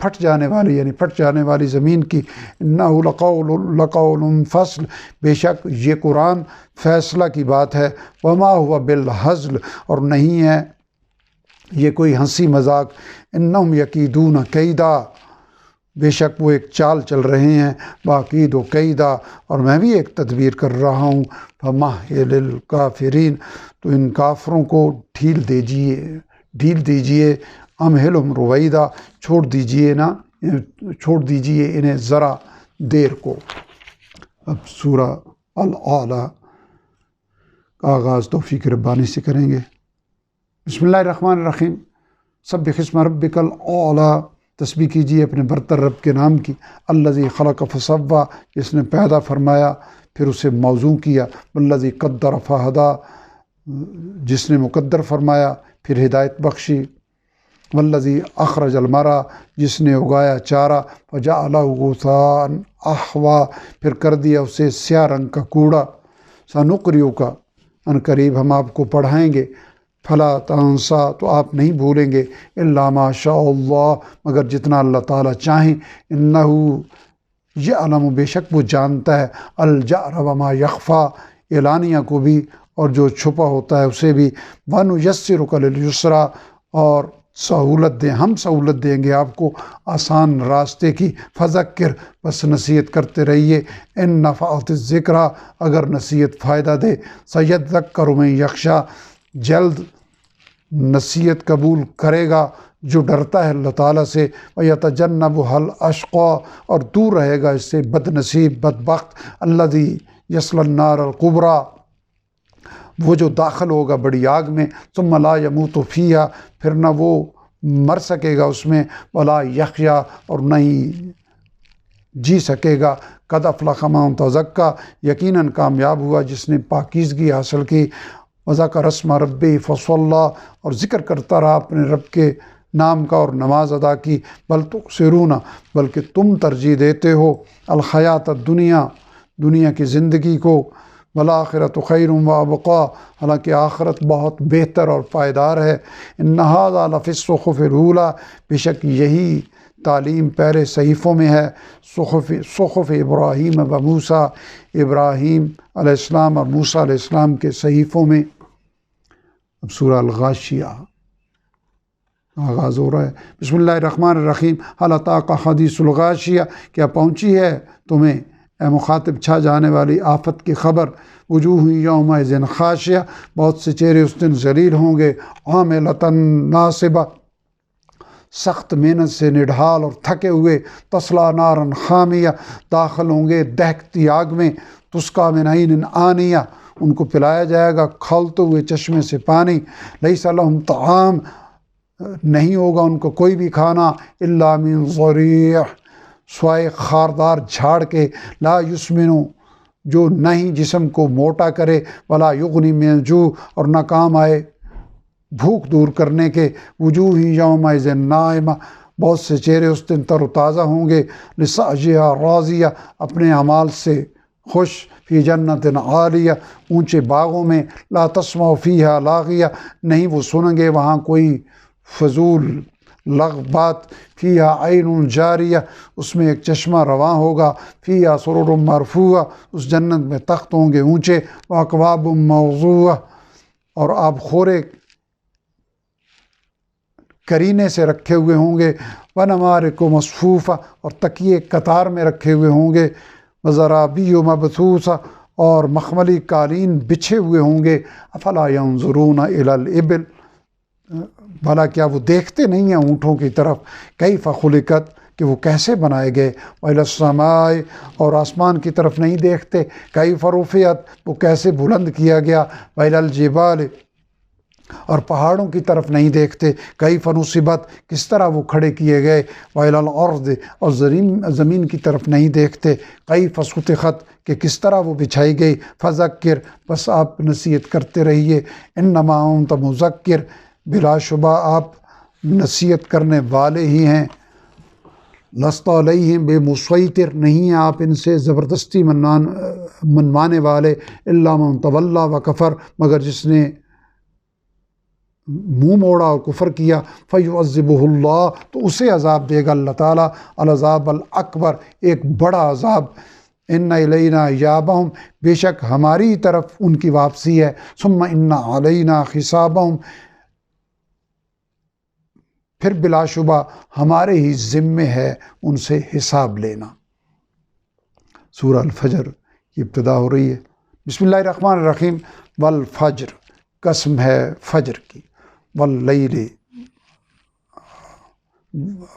پھٹ جانے والی، یعنی پھٹ جانے والی زمین کی، انہ لقول فصل، بے شک یہ قرآن فیصلہ کی بات ہے، وما ہوا بالہزل، اور نہیں ہے یہ کوئی ہنسی مذاق، انہم یکیدون کیدا، بے شک وہ ایک چال چل رہے ہیں، باقید و قیدا، اور میں بھی ایک تدبیر کر رہا ہوں، فمہل الکافرین، تو ان کافروں کو ڈھیل دیجئے، امہلہم رویدا، چھوڑ دیجئے انہیں ذرا دیر کو۔ اب سورہ الاعلی کا آغاز توفیق ربانی سے کریں گے۔ بسم اللہ الرحمن الرحیم، سبح اسم ربک الاعلی، تسبیح کیجیے اپنے برتر رب کے نام کی، الذی خلق فسوی، جس نے پیدا فرمایا پھر اسے موزوں کیا، والذی قدر فہدی، جس نے مقدر فرمایا پھر ہدایت بخشی، والذی اخرج المرعی، جس نے اگایا چارہ، فجعلہ غثاء احوی، پھر کر دیا اسے سیاہ رنگ کا کوڑا، سنقرئک، ان قریب ہم آپ کو پڑھائیں گے، فلا تنسا، تو آپ نہیں بھولیں گے، الا ما شاء اللہ، مگر جتنا اللہ تعالیٰ چاہیں، انہ یعلم، بے شک وہ جانتا ہے، الجہر وما یخفی، اعلانیہ کو بھی اور جو چھپا ہوتا ہے اسے بھی، وَنُیَسِّرُکَ لِلْیُسْرَىٰ، اور سہولت دیں، ہم سہولت دیں گے آپ کو آسان راستے کی۔ فذکر، بس نصیحت کرتے رہیے، ان نفعت الذکریٰ، اگر نصیحت فائدہ دے، سیذکر من یخشیٰ، جلد نصیحت قبول کرے گا جو ڈرتا ہے اللہ تعالیٰ سے، ویتجنبها الاشقیٰ، اور دور رہے گا اس سے بد نصیب بدبخت، الذی یصلی النار الکبریٰ، وہ جو داخل ہوگا بڑی آگ میں، ثم لا یموت فیہا، پھر نہ وہ مر سکے گا اس میں، ولا یحییٰ، اور نہ ہی جی سکے گا۔ قد افلح من تزکیٰ، یقیناً کامیاب ہوا جس نے پاکیزگی حاصل کی۔ وذکر اسم ربہ فصلی، اور ذکر کرتا رہا اپنے رب کے نام کا اور نماز ادا کی۔ بل تؤثرون، بلکہ تم ترجیح دیتے ہو الحیات الدنیا، دنیا کی زندگی کو، والآخرۃ خیر و ابقیٰ، حالانکہ آخرت بہت بہتر اور پائیدار ہے۔ ان ھذا لفی الصحف الاولیٰ، بے شک یہی تعلیم پہلے صحیفوں میں ہے، صحف ابراہیم و موسیٰ، ابراہیم علیہ السلام اور موسیٰ علیہ السلام کے صحیفوں میں۔ اب سورہ الغاشیہ آغاز ہو رہا ہے۔ بسم اللہ الرحمن الرحیم۔ هل اتاک حدیث الغاشیہ، کیا پہنچی ہے تمہیں اے مخاطب چھا جانے والی آفت کی خبر؟ وجوہ یومئذ خاشعہ، بہت سے چہرے اس دن ذلیل ہوں گے، عاملۃ ناصبہ، سخت محنت سے نڈھال اور تھکے ہوئے، تصلیٰ نارا حامیہ، داخل ہوں گے دہکتی آگ میں، تسقیٰ من عین آنیہ، ان کو پلایا جائے گا کھولتے ہوئے چشمے سے پانی، لیس لہم طعام، نہیں ہوگا ان کو کوئی بھی کھانا، الا من ضریع، سوائے خاردار جھاڑ کے، لا یسمن، جو نہ ہی جسم کو موٹا کرے، ولا یغنی من جوع، اور نہ کام آئے بھوک دور کرنے کے۔ وجوہ یومئذ ناعمہ، بہت سے چہرے اس دن تر و تازہ ہوں گے، لسعیہا راضیہ، اپنے اعمال سے خوش، فی جنت عالیہ، اونچے باغوں میں، لا تسمع فیہا لاغیہ، نہیں وہ سنیں گے وہاں کوئی فضول لغو بات، فیہا عین جاریہ، اس میں ایک چشمہ رواں ہوگا، فیہا سرر مرفوعہ، اس جنت میں تخت ہوں گے اونچے، واکواب موضوعہ، اور آب خورے کرینے سے رکھے ہوئے ہوں گے، ونمارق مصفوفہ، اور تکیے قطار میں رکھے ہوئے ہوں گے، وزرابی مبثوثہ، اور مخملی قالین بچھے ہوئے ہوں گے۔ افلا ینظرون الی الابل، بھلا کیا وہ دیکھتے نہیں ہیں اونٹوں کی طرف، کیف خلقت، کہ وہ کیسے بنائے گئے، وإلی السماء، اور آسمان کی طرف نہیں دیکھتے، کیف رفعت، وہ کیسے بلند کیا گیا، وإلی الجبال، اور پہاڑوں کی طرف نہیں دیکھتے، کیف نصبت، کس طرح وہ کھڑے کیے گئے، وإلی الأرض، اور زمین کی طرف نہیں دیکھتے، کیف سطحت، کہ کس طرح وہ بچھائی گئی۔ فذکر، بس آپ نصیحت کرتے رہیے، انما انت مذکر، بلا شبہ آپ نصیحت کرنے والے ہی ہیں، لست علیہم بمسیطر، نہیں ہیں آپ ان سے زبردستی منوانے والے، الا من تولی و کفر، مگر جس نے منہ موڑا اور کفر کیا، فیعذبہ اللہ، تو اسے عذاب دے گا اللہ تعالیٰ، العذاب الاکبر، ایک بڑا عذاب۔ ان الینا ایابہم، بے شک ہماری طرف ان کی واپسی ہے، ثم ان علینا حسابہم، پھر بلا شبہ ہمارے ہی ذمے ہے ان سے حساب لینا۔ سورہ الفجر کی ابتدا ہو رہی ہے۔ بسم اللہ الرحمن الرحیم۔ والفجر، قسم ہے فجر کی، واللیل،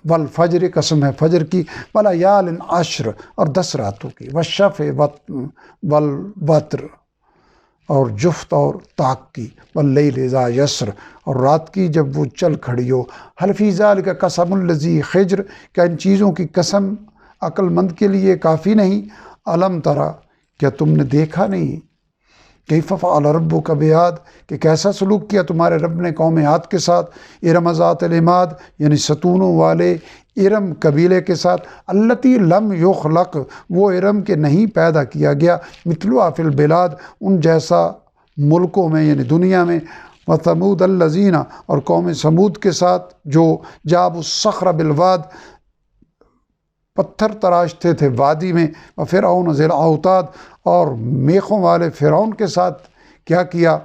والفجر، قسم ہے فجر کی، ولیال عشر، اور 10 راتوں کی، والشفع والوتر، اور جفت اور طاق کی، واللیل اذا یسر، اور رات کی جب وہ چل کھڑی ہو، حل فی ذلک قسم الذی حجر، کیا ان چیزوں کی قسم عقل مند کے لیے کافی نہیں؟ الم ترا، کیا تم نے دیکھا نہیں، کیف فعل ربک بعاد، کہ کیسا سلوک کیا تمہارے رب نے قوم عاد کے ساتھ، ارم ذات العماد، یعنی ستونوں والے ارم قبیلے کے ساتھ، التی لم یخلق، وہ ارم کے نہیں پیدا کیا گیا، مثلها فی البلاد، ان جیسا ملکوں میں یعنی دنیا میں، وثمود الذین، اور قوم سمود کے ساتھ جو جابوا الصخر بالواد، پتھر تراشتے تھے وادی میں، وفرعون ذی الاوتاد، اور میخوں والے فرعون کے ساتھ کیا کیا،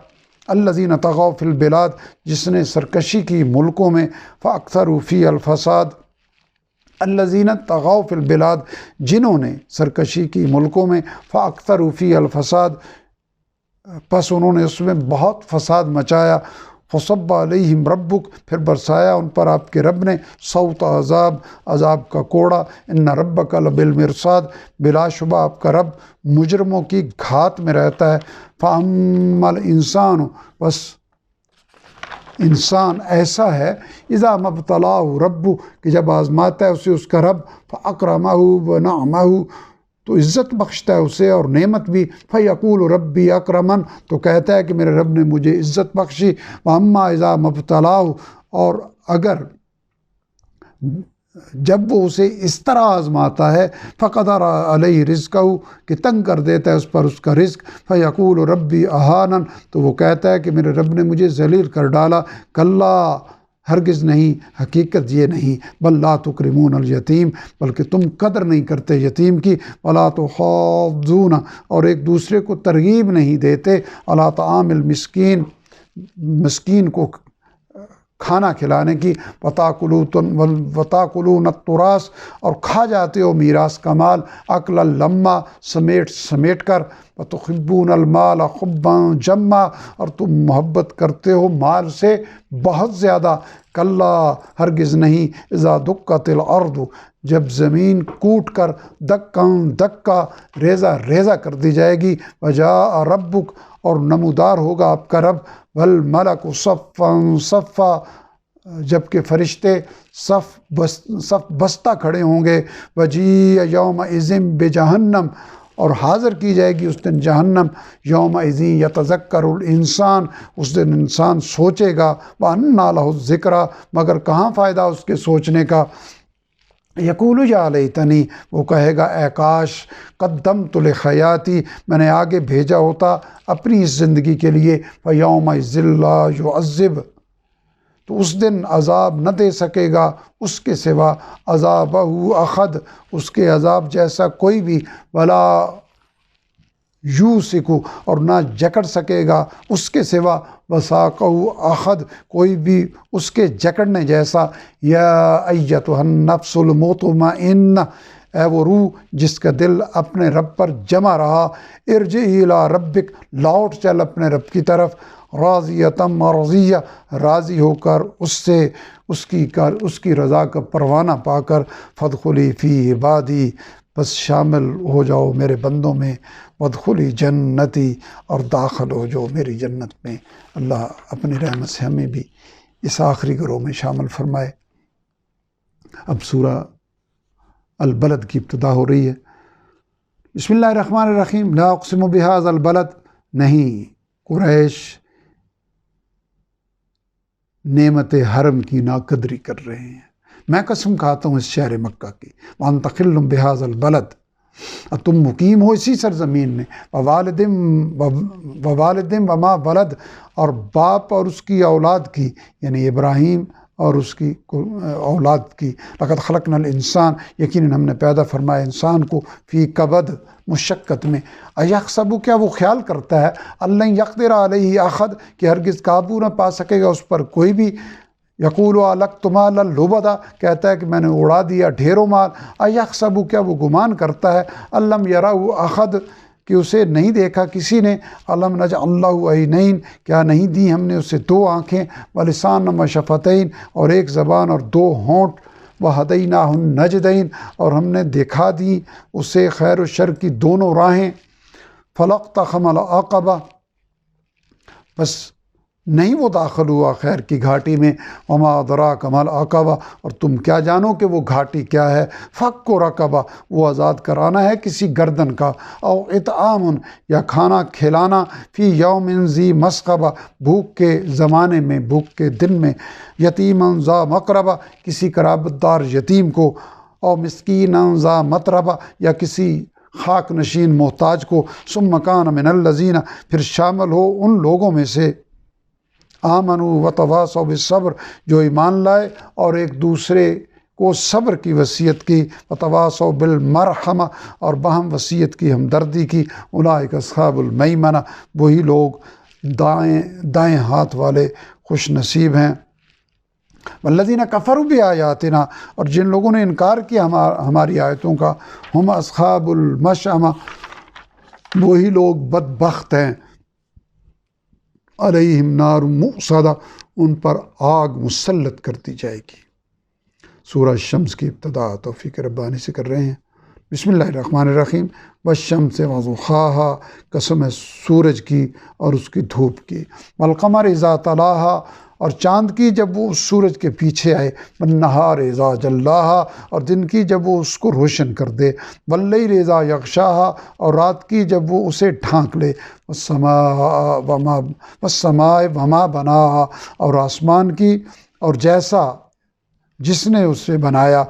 الذین طغوا فی البلاد، جس نے سرکشی کی ملکوں میں، فاکثروا فی الفساد، الذین طغوا فی البلاد، جنہوں نے سرکشی کی ملکوں میں، فاکثروا فی الفساد، پس انہوں نے اس میں بہت فساد مچایا، فصب علیہم ربک، پھر برسایا ان پر آپ کے رب نے، صوت عذاب، عذاب کا کوڑا، ان ربک لبالمرصاد، بلا شبہ آپ کا رب مجرموں کی گھات میں رہتا ہے، فاما الانسان، بس انسان ایسا ہے، اذا مبتلاہ ربہ، کہ جب آزماتا ہے اسے اس کا رب، فاکرمہ ونعمہ، تو عزت بخشتا ہے اسے اور نعمت بھی، فیقول ربی اکرمن، تو کہتا ہے کہ میرے رب نے مجھے عزت بخشی، واما اذا مبتلاہ، اور اگر جب وہ اسے اس طرح آزماتا ہے، فقدر علیہ رزقہ، کہ تنگ کر دیتا ہے اس پر اس کا رزق، فیقول ربی اہانن، تو وہ کہتا ہے کہ میرے رب نے مجھے ذلیل کر ڈالا، کلا، ہرگز نہیں، حقیقت یہ نہیں، بل لا تکرمون الیتیم، بلکہ تم قدر نہیں کرتے یتیم کی، ولا تحاضون، اور ایک دوسرے کو ترغیب نہیں دیتے، علی طعام المسکین، مسکین کو کھانا کھلانے کی، وتاکلون التراث، اور کھا جاتے ہو میراث کا مال، اکلا لما، سمیٹ کر، وتحبون المال حبا جما، اور تم محبت کرتے ہو مال سے بہت زیادہ، کلا، ہرگز نہیں، اذا دکت الارض، جب زمین کوٹ کر، دکاً دکا، ریزہ ریزہ کر دی جائے گی، وجاء ربک، اور نمودار ہوگا آپ کا رب، والملک صفا صفا، جبکہ فرشتے صف بستہ کھڑے ہوں گے، وجیء یومئذ بجہنم، اور حاضر کی جائے گی اس دن جہنم، یومئذ یتذکر الانسان، اس دن انسان سوچے گا، وانیٰ لہ الذکریٰ، مگر کہاں فائدہ اس کے سوچنے کا، یقول یا لیتنی، وہ کہے گا اے کاش، قدمت لحیاتی، میں نے آگے بھیجا ہوتا اپنی اس زندگی کے لیے، فیومئذ لا یعذب، تو اس دن عذاب نہ دے سکے گا اس کے سوا، عذابہ احد، اس کے عذاب جیسا کوئی بھی، ولا یوسکو، اور نہ جکڑ سکے گا اس کے سوا، وساقہ احد، کوئی بھی اس کے جکڑنے جیسا، یا ایتھا النفس المطمئنہ، اے وہ روح جس کا دل اپنے رب پر جمع رہا، ارجعی الی ربک، لوٹ چل اپنے رب کی طرف، راضیۃ مرضیہ، راضی ہو کر اس سے، اس کی رضا کا پروانہ پا کر، فادخلی فی عبادی، بس شامل ہو جاؤ میرے بندوں میں، وادخلی جنتی، اور داخل ہو جاؤ میری جنت میں۔ اللہ اپنی رحمت سے ہمیں بھی اس آخری گروہ میں شامل فرمائے۔ اب سورہ البلد کی ابتدا ہو رہی ہے۔ بسم اللہ الرحمن الرحیم، لا اقسم بہذا البلد، نہیں، قریش نعمت حرم کی ناقدری کر رہے ہیں، میں قسم کھاتا ہوں اس شہر مکہ کی، وانت حل بہذا البلد، اور تم مقیم ہو اسی سرزمین میں، ووالد وما ولد، اور باپ اور اس کی اولاد کی، یعنی ابراہیم اور اس کی اولاد کی، لقد خلقنا الانسان، یقیناً ہم نے پیدا فرمایا انسان کو، فی کبد، مشقت میں، ایحسب، کیا وہ خیال کرتا ہے، اللہ یقدر علیہ احد، کہ ہرگز قابو نہ پا سکے گا اس پر کوئی بھی، یقول القت مالا لبدا، کہتا ہے کہ میں نے اڑا دیا ڈھیروں مال، ایحسب، کیا وہ گمان کرتا ہے، الم یرہ احد، کہ اسے نہیں دیکھا کسی نے، الم نجعل له عینین، کیا نہیں دی ہم نے اسے دو آنکھیں، ولسانا وشفتین، اور ایک زبان اور دو ہونٹ، وہدیناہ النجدین، اور ہم نے دکھا دی اسے خیر و شر کی دونوں راہیں، فلاقتحم العقبہ، بس نہیں وہ داخل ہوا خیر کی گھاٹی میں، وما ادراک ما العقبہ، اور تم کیا جانو کہ وہ گھاٹی کیا ہے، فک رقبہ، وہ آزاد کرانا ہے کسی گردن کا، او اطعام، یا کھانا کھلانا، فی یوم ذی مسغبہ، بھوک کے زمانے میں، بھوک کے دن میں، یتیما ذا مقربہ، کسی قرابت دار یتیم کو، او مسکینا ذا متربہ، یا کسی خاک نشین محتاج کو، ثم کان من الذین، پھر شامل ہو ان لوگوں میں سے، آمنوا وتواصوا بالصبر، جو ایمان لائے اور ایک دوسرے کو صبر کی وصیت کی، وتواصوا بالمرحمہ، اور باہم وصیت کی، ہمدردی کی، اولئک اصحاب المیمنہ، وہی لوگ دائیں ہاتھ والے خوش نصیب ہیں۔ والذین کفروا بآیاتنا، اور جن لوگوں نے انکار کیا ہماری آیتوں کا، ہم اصحاب المشأمہ، وہی لوگ بدبخت ہیں، علیہم نار مؤصدہ، ان پر آگ مسلط کر دی جائے گی۔ سورہ شمس کی ابتدا توفیق ربانی سے کر رہے ہیں۔ بسم اللہ الرحمن الرحیم۔ والشمس وضحاہا، قسم ہے سورج کی اور اس کی دھوپ کی، والقمر اذا تلاہا، اور چاند کی جب وہ اس سورج کے پیچھے آئے، والنہار اذا جلاہا، اور دن کی جب وہ اس کو روشن کر دے، واللیل اذا یغشاہا، اور رات کی جب وہ اسے ڈھانک لے، والسماء وما بناہا، اور آسمان کی اور جیسا جس نے اسے بنایا،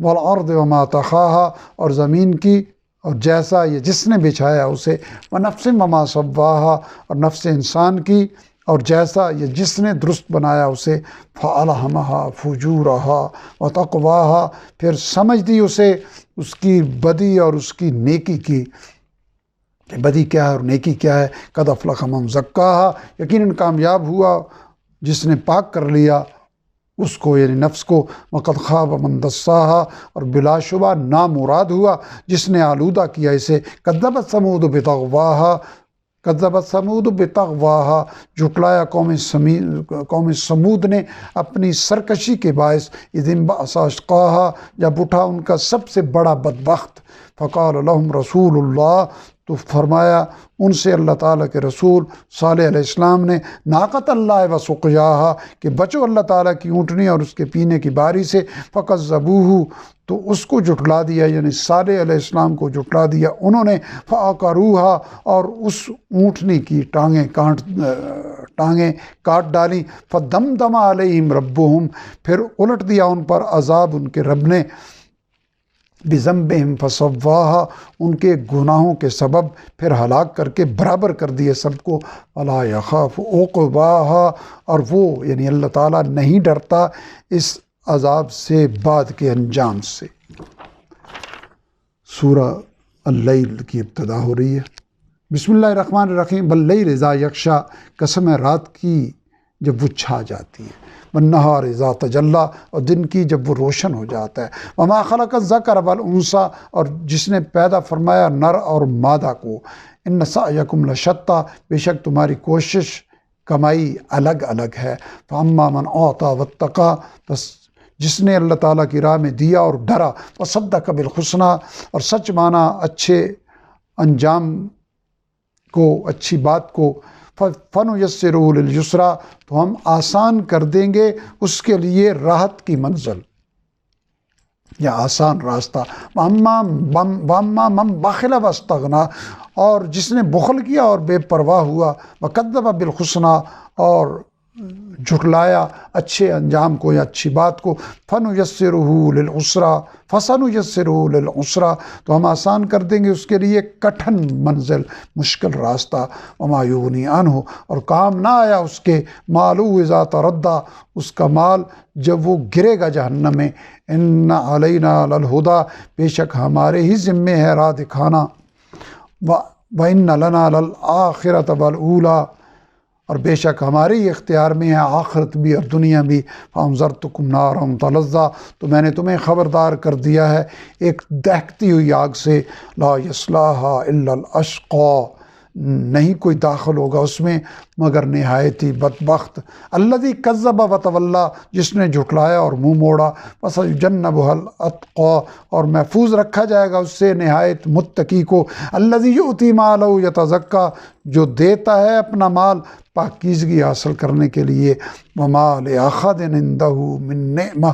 والارض وما طحاہا، اور زمین کی اور جیسا یہ جس نے بچھایا اسے، ونفس وما سواہا، اور نفس انسان کی اور جیسا یہ جس نے درست بنایا اسے، فألہمہا فجورہا وتقواہا، پھر سمجھ دی اسے اس کی بدی اور اس کی نیکی کی، کہ بدی کیا ہے اور نیکی کیا ہے۔ قد افلح من زکاہا، یقیناً کامیاب ہوا جس نے پاک کر لیا اس کو، یعنی نفس کو۔ وقد خاب من دساہا، اور بلا شبہ نامراد ہوا جس نے آلودہ کیا اسے۔ کذبت ثمود بطغواہا، کذبت ثمود بطغواہا، جھٹلایا قوم سمود نے اپنی سرکشی کے باعث، اذ انبعث اشقاہا، جب اٹھا ان کا سب سے بڑا بدبخت۔ فقال لهم رسول اللہ، تو فرمایا ان سے اللہ تعالیٰ کے رسول صالح علیہ السلام نے، ناقۃ اللہ و سقیاہا، کہ بچو اللہ تعالیٰ کی اونٹنی اور اس کے پینے کی باری سے۔ فکذبوہ، تو اس کو جھٹلا دیا، یعنی صالح علیہ السلام کو جھٹلا دیا انہوں نے۔ فعقروہا، اور اس اونٹنی کی ٹانگیں کاٹ ڈالیں۔ فدمدم علیہم ربہم، پھر الٹ دیا ان پر عذاب ان کے رب نے، بذنبہم فسواہا، ان کے گناہوں کے سبب پھر ہلاک کر کے برابر کر دیے سب کو۔ ولا یخاف عقباہا، اور وہ یعنی اللہ تعالیٰ نہیں ڈرتا اس عذاب سے بعد کے انجام سے۔ سورہ اللیل کی ابتدا ہو رہی ہے۔ بسم اللہ الرحمن الرحیم۔ واللیل اذا یغشا، قسم ہے رات کی جب وہ چھا جاتی ہے، والنہار اذا تجلی، اور دن کی جب وہ روشن ہو جاتا ہے، وما خلق الذکر والانثی، اور جس نے پیدا فرمایا نر اور مادہ کو، ان سعیکم لشتی، بے شک تمہاری کوشش کمائی الگ الگ ہے۔ فاما من اعطی واتقی، بس جس نے اللہ تعالیٰ کی راہ میں دیا اور ڈرا، وصدق بالحسنی، اور سچ مانا اچھے انجام کو، اچھی بات کو، فنیسرہ للیسریٰ، تو ہم آسان کر دیں گے اس کے لیے راحت کی منزل یا آسان راستہ۔ واما من بخل واستغنی، اور جس نے بخل کیا اور بے پرواہ ہوا، وکذب بالحسنی، اور جھٹلایا اچھے انجام کو یا اچھی بات کو، فنیسرہ للعسریٰ، فسنیسرہ للعسریٰ، تو ہم آسان کر دیں گے اس کے لیے کٹھن منزل، مشکل راستہ۔ وما یغنی عنہ، اور کام نہ آیا اس کے، مالہ اذا تردی، اس کا مال جب وہ گرے گا جہنم میں۔ ان علینا للہدی، بے شک ہمارے ہی ذمے ہے راہ دکھانا۔ وان لنا للآخرۃ والاولی، اور بے شک ہمارے ہی اختیار میں ہے آخرت بھی اور دنیا بھی۔ فانذرتکم نارا تلظی، تو میں نے تمہیں خبردار کر دیا ہے ایک دہکتی ہوئی آگ سے، لا یصلاھا الا الاشقی، نہیں کوئی داخل ہوگا اس میں مگر نہایت ہی بدبخت۔ الذی کذب وتولی، جس نے جھٹلایا اور منہ موڑا۔ وسیجنبھا الاتقی، اور محفوظ رکھا جائے گا اس سے نہایت متقی کو۔ الذی یؤتی مالہ یتزکی، جو دیتا ہے اپنا مال پاکیزگی حاصل کرنے کے لیے۔ وما لأحد عندہ من نعمہ،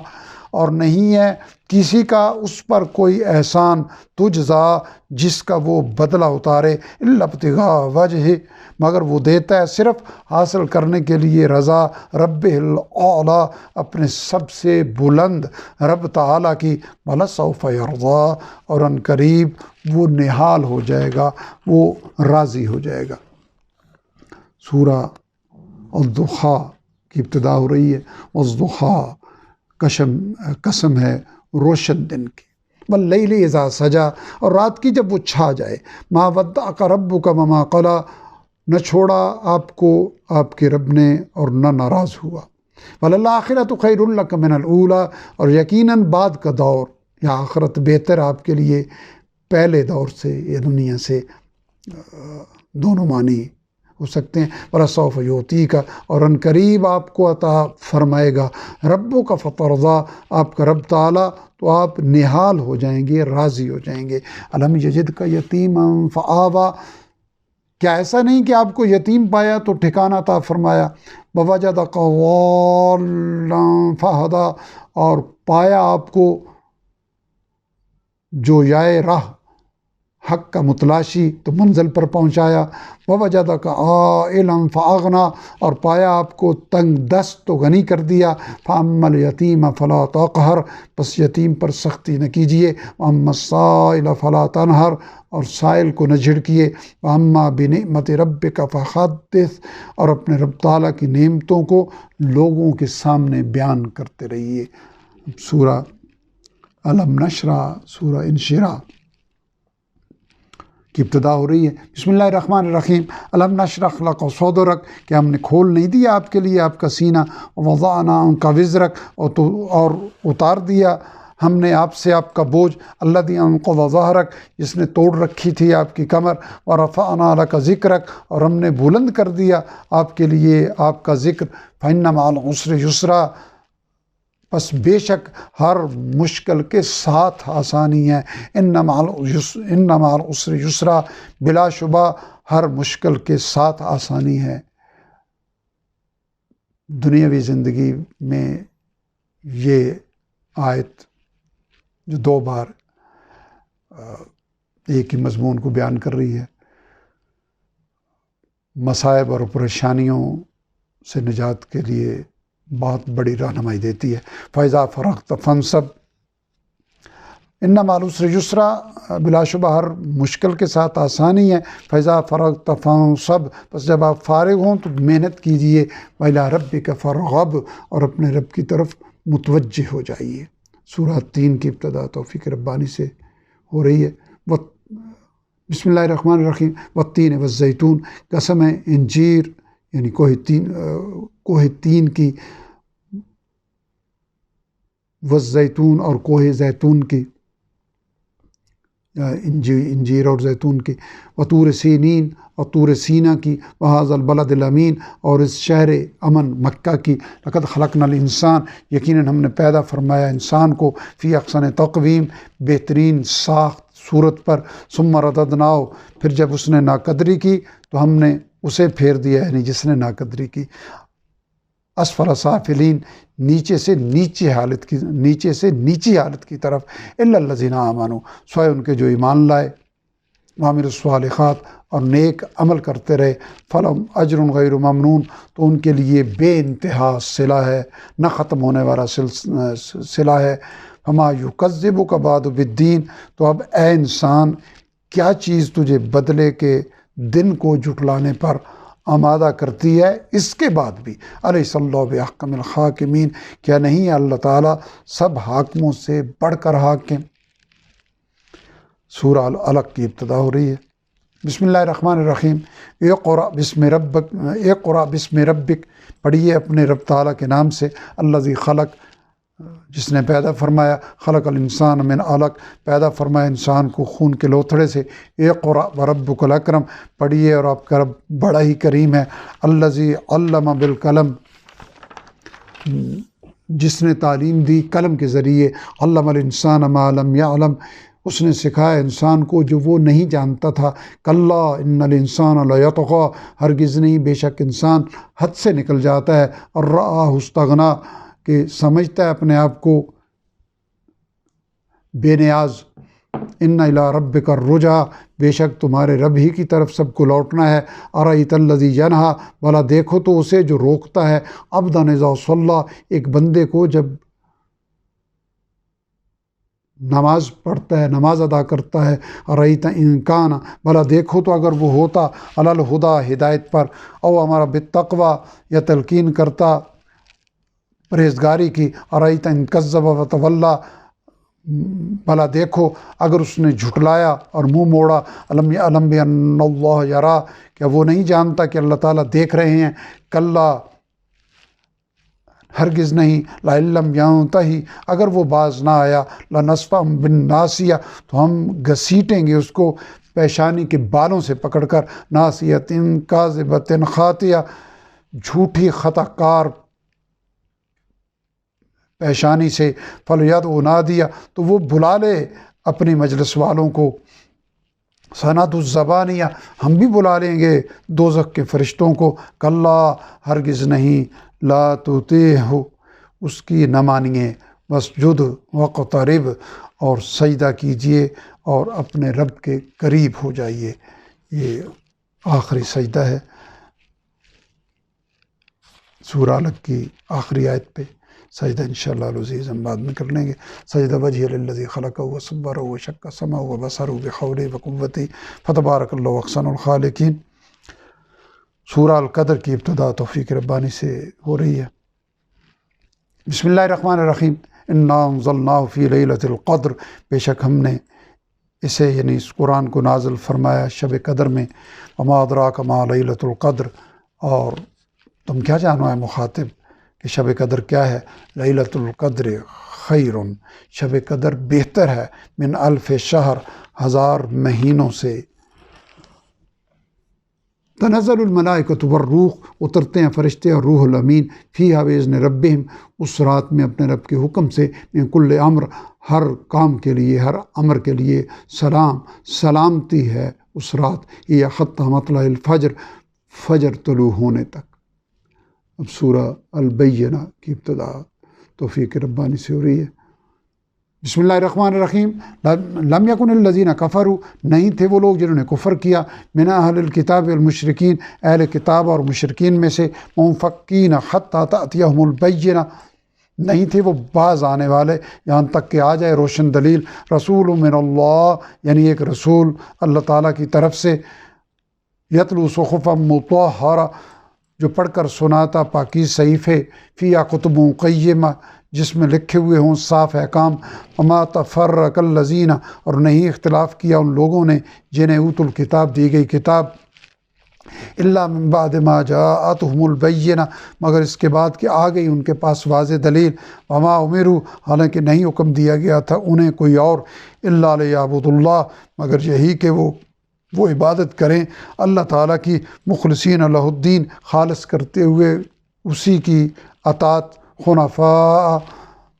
اور نہیں ہے کسی کا اس پر کوئی احسان، تجزا، جس کا وہ بدلہ اتارے، الا ابتغاء وجہ، مگر وہ دیتا ہے صرف حاصل کرنے کے لیے رضا رب الاعلیٰ، اپنے سب سے بلند رب تعالیٰ کی۔ ولسوف یرضی، اور ان قریب وہ نہال ہو جائے گا، وہ راضی ہو جائے گا۔ سورہ الضحیٰ کی ابتدا ہو رہی ہے۔ والضحیٰ، قسم ہے روشن دن کی، واللیل اذا سجی، اور رات کی جب وہ چھا جائے۔ ما ودعک ربک وما قلی، نہ چھوڑا آپ کو آپ کے رب نے اور نہ ناراض ہوا۔ وَلَلْآخِرَةُ خَيْرٌ لَكَ مِنَ الْأُولَىٰ، اور یقیناً بعد کا دور یا آخرت بہتر آپ کے لیے پہلے دور سے یا دنیا سے، دونوں معنی ہو سکتے ہیں۔ وَلَسَوْفَ يُعْطِيكَ، اور ان قریب آپ کو عطا فرمائے گا، رَبُّكَ فَتَرْضَىٰ، آپ کا رب تعالیٰ، تو آپ نہال ہو جائیں گے، راضی ہو جائیں گے۔ أَلَمْ يَجِدْكَ يَتِيمًا فَآوَىٰ، کیا ایسا نہیں کہ آپ کو یتیم پایا تو ٹھکانہ عطا فرمایا؟ وَوَجَدَكَ ضَالًّا فَہَدَىٰ، اور پایا آپ کو جو یائے راہ حق کا متلاشی تو منزل پر پہنچایا۔ وَوَجَدَكَ عَائِلًا فَأَغْنَىٰ، اور پایا آپ کو تنگ دست تو غنی کر دیا۔ فَأَمَّا الْيَتِيمَ فَلَا تَقْهَرْ، بس یتیم پر سختی نہ کیجیے۔ وَأَمَّا السَّائِلَ فَلَا تَنْهَرْ، اور سائل کو نہ جھڑکیے۔ وَأَمَّا بِنِعْمَةِ رَبِّكَ فَحَدِّثْ، اور اپنے رب تعالیٰ کی نعمتوں کو لوگوں کے سامنے بیان کرتے رہیے۔ سورہ الم نشرح، سورہ انشراح کی ابتدا ہو رہی ہے۔ بسم اللہ الرحمن الرحیم۔ الم نشرح لک صدرک، کہ ہم نے کھول نہیں دیا آپ کے لیے آپ کا سینہ۔ وضعنا عنک وزرک، اور اتار دیا ہم نے آپ سے آپ کا بوجھ۔ الذی انقض ظہرک، جس نے توڑ رکھی تھی آپ کی کمر۔ ورفعنا لک ذکرک، اور ہم نے بلند کر دیا آپ کے لیے آپ کا ذکر۔ فإن مع العسر یسرا، پس بے شک ہر مشکل کے ساتھ آسانی ہے۔ ان مع العسر یسرا، بلا شبہ ہر مشکل کے ساتھ آسانی ہے۔ دنیاوی زندگی میں یہ آیت جو دو بار ایک ہی مضمون کو بیان کر رہی ہے، مصائب اور پریشانیوں سے نجات کے لیے بہت بڑی رہنمائی دیتی ہے۔ فَإِذَا فَرَغْتَ فَانصَبْ، ان مع العسر یسرا، بلا شبہ ہر مشکل کے ساتھ آسانی ہے۔ فَإِذَا فَرَغْتَ فَانصَبْ، پس جب آپ فارغ ہوں تو محنت کیجیے۔ وَإِلَىٰ رَبِّكَ فَارْغَب، اور اپنے رب کی طرف متوجہ ہو جائیے۔ سورہ 3 کی ابتدا توفیق ربانی سے ہو رہی ہے۔ بسم اللہ الرحمن الرحیم۔ والتین والزیتون، قسم ہے انجیر یعنی کوہ تین کی، والزیتون اور کوہ زیتون کی، انجیر اور زیتون کی، وطور سینین اور طور سینہ کی، وہذا البلد الامین اور اس شہر امن مکہ کی، لقد خلقنا الانسان، یقیناً ہم نے پیدا فرمایا انسان کو، فی احسن تقویم، بہترین ساخت صورت پر، ثم رددناہ، پھر جب اس نے ناقدری کی تو ہم نے اسے پھیر دیا، یعنی جس نے ناقدری کی، اسفل سافلین، نیچے سے نیچی حالت کی طرف، الا الذین آمنوا، سوائے ان کے جو ایمان لائے، وعملوا الصالحات، اور نیک عمل کرتے رہے، فلہم اجر غیر ممنون، تو ان کے لیے بے انتہا صلہ ہے، نہ ختم ہونے والا صلہ ہے۔ فما یکذبک بعد بالدین، تو اب اے انسان کیا چیز تجھے بدلے کے دن کو جھٹلانے پر آمادہ کرتی ہے اس کے بعد بھی؟ الیس اللہ بأحکم الحاکمین، کیا نہیں ہے اللہ تعالیٰ سب حاکموں سے بڑھ کر حاکم؟ سورہ العلق کی ابتدا ہو رہی ہے۔ بسم اللہ الرحمن الرحیم۔ اقرأ بسم ربک، پڑھیے اپنے رب تعالیٰ کے نام سے، الذی خلق، جس نے پیدا فرمایا، خلق الانسان من علق، پیدا فرمایا انسان کو خون کے لوتھڑے سے، اقرأ وربک الاکرم، پڑھیے اور آپ کا رب بڑا ہی کریم ہے، الذی علم بالقلم، جس نے تعلیم دی قلم کے ذریعے، علم الانسان ما لم یعلم، اس نے سکھایا انسان کو جو وہ نہیں جانتا تھا، کلا ان الانسان لیطغی، ہرگز نہیں، بے شک انسان حد سے نکل جاتا ہے، اور رآہ استغنی، کہ سمجھتا ہے اپنے آپ کو بے نیاز، ان الی ربک الرجعی، بے شک تمہارے رب ہی کی طرف سب کو لوٹنا ہے، ارأیت الذی ینہی، بھلا دیکھو تو اسے جو روکتا ہے، عبدا اذا صلی، ایک بندے کو جب نماز پڑھتا ہے، نماز ادا کرتا ہے، ارأیت ان کان، بھلا دیکھو تو اگر وہ ہوتا، علی الہدی، ہدایت پر، او امر بالتقوی، یا تلقین کرتا پرہیزگاری کی، ارأیت ان کذب وتولی، بھلا دیکھو اگر اس نے جھٹلایا اور منہ موڑا، علم بأن اللہ یرا، کیا وہ نہیں جانتا کہ اللہ تعالیٰ دیکھ رہے ہیں؟ کلا، ہرگز نہیں، لئن لم ینتہی، اگر وہ باز نہ آیا، لنسفعا بالناصیہ، تو ہم گھسیٹیں گے اس کو پیشانی کے بالوں سے پکڑ کر، ناصیۃ کاذبۃ خاطیہ، جھوٹی خطا کار پیشانی سے، فلیدع نادیہ، تو وہ بلا لے اپنی مجلس والوں کو، سندع الزبانیہ، ہم بھی بلا لیں گے دوزخ کے فرشتوں کو، کلا، ہرگز نہیں، لا تطیعہ، اس کی نہ مانیے، واسجد واقترب، اور سجدہ کیجئے اور اپنے رب کے قریب ہو جائیے۔ یہ آخری سجدہ ہے سورہ علق کی آخری آیت پہ سجدہ انشاءاللہ العزیز ہم بعد میں کر لیں گے۔ سجدہ وجہ للذی خلقہ وصورہ وشق سمعہ وبصرہ بحولہ وقوتہ فتبارک اللہ احسن الخالقین۔ سورہ القدر کی ابتدا توفیق ربانی سے ہو رہی ہے۔ بسم اللہ الرحمن الرحیم، انا انزلناہ فی لیلۃ القدر، بے شک ہم نے اسے یعنی اس قرآن کو نازل فرمایا شب قدر میں، وما ادراک ما لیلۃ القدر، اور تم کیا جانو ہے مخاطب کہ شب قدر کیا ہے؟ لیلۃ القدر خیر، شب قدر بہتر ہے، من الف شہر، 1000 مہینوں سے۔ تنزل الملائکۃ والروح، اترتے ہیں فرشتے اور روح الامین، فیہا بإذن ربہم، اس رات میں اپنے رب کے حکم سے، من کل امر، ہر کام کے لیے، ہر امر کے لیے، سلام، سلامتی ہے اس رات، یہ حتی مطلع الفجر، فجر طلوع ہونے تک۔ اب سورہ البینہ کی ابتدا توفیق ربانی سے ہو رہی ہے۔ بسم اللہ الرحمن الرحیم، لم یکن الذین کفروا، نہیں تھے وہ لوگ جنہوں نے کفر کیا، من اہل الکتاب والمشرکین، اہل کتاب اور مشرکین میں سے، منفکین حتی تأتیہم البینہ، نہیں تھے وہ باز آنے والے یہاں تک کہ آ جائے روشن دلیل، رسول من اللہ، یعنی ایک رسول اللہ تعالیٰ کی طرف سے، یتلو صحفا مطہرہ، جو پڑھ کر سناتا پاکیز صحیفے، فیہا کتب قیمہ، جس میں لکھے ہوئے ہوں صاف احکام، وما تفرق الذین، اور نہیں اختلاف کیا ان لوگوں نے جنہیں اوت الکتاب دی گئی کتاب، الا من بعد ما جاءتهم البینہ، مگر اس کے بعد کہ آ گئی ان کے پاس واضح دلیل، وما امروا، حالانکہ نہیں حکم دیا گیا تھا انہیں کوئی اور، الا لیعبدوا اللہ، مگر یہی کہ وہ عبادت کریں اللہ تعالیٰ کی، مخلصین لہ الدین، خالص کرتے ہوئے اسی کی اطاعت، حنفاء،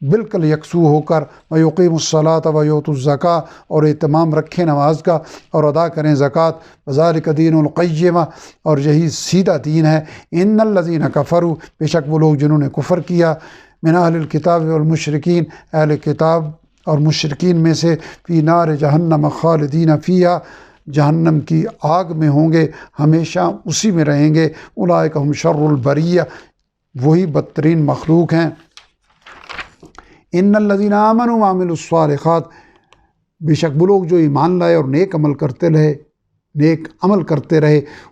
بالکل یکسو ہو کر، ویقیم الصلاۃ ویؤتوا الزکاۃ، اور اہتمام رکھیں نماز کا اور ادا کریں زکوٰۃ، وذالک دین القیمہ، اور یہی سیدھا دین ہے۔ ان الذین کفروا، بے شک وہ لوگ جنہوں نے کفر کیا، من اہل الکتاب والمشرکین، اہل کتاب اور مشرکین میں سے، فی نار جہنم خالدین فیہا، جہنم کی آگ میں ہوں گے، ہمیشہ اسی میں رہیں گے، اولئک ہم شر البریہ، وہی بدترین مخلوق ہیں۔ ان الذین آمنوا وعملوا الصالحات، بے شک وہ لوگ جو ایمان لائے اور نیک عمل کرتے رہے،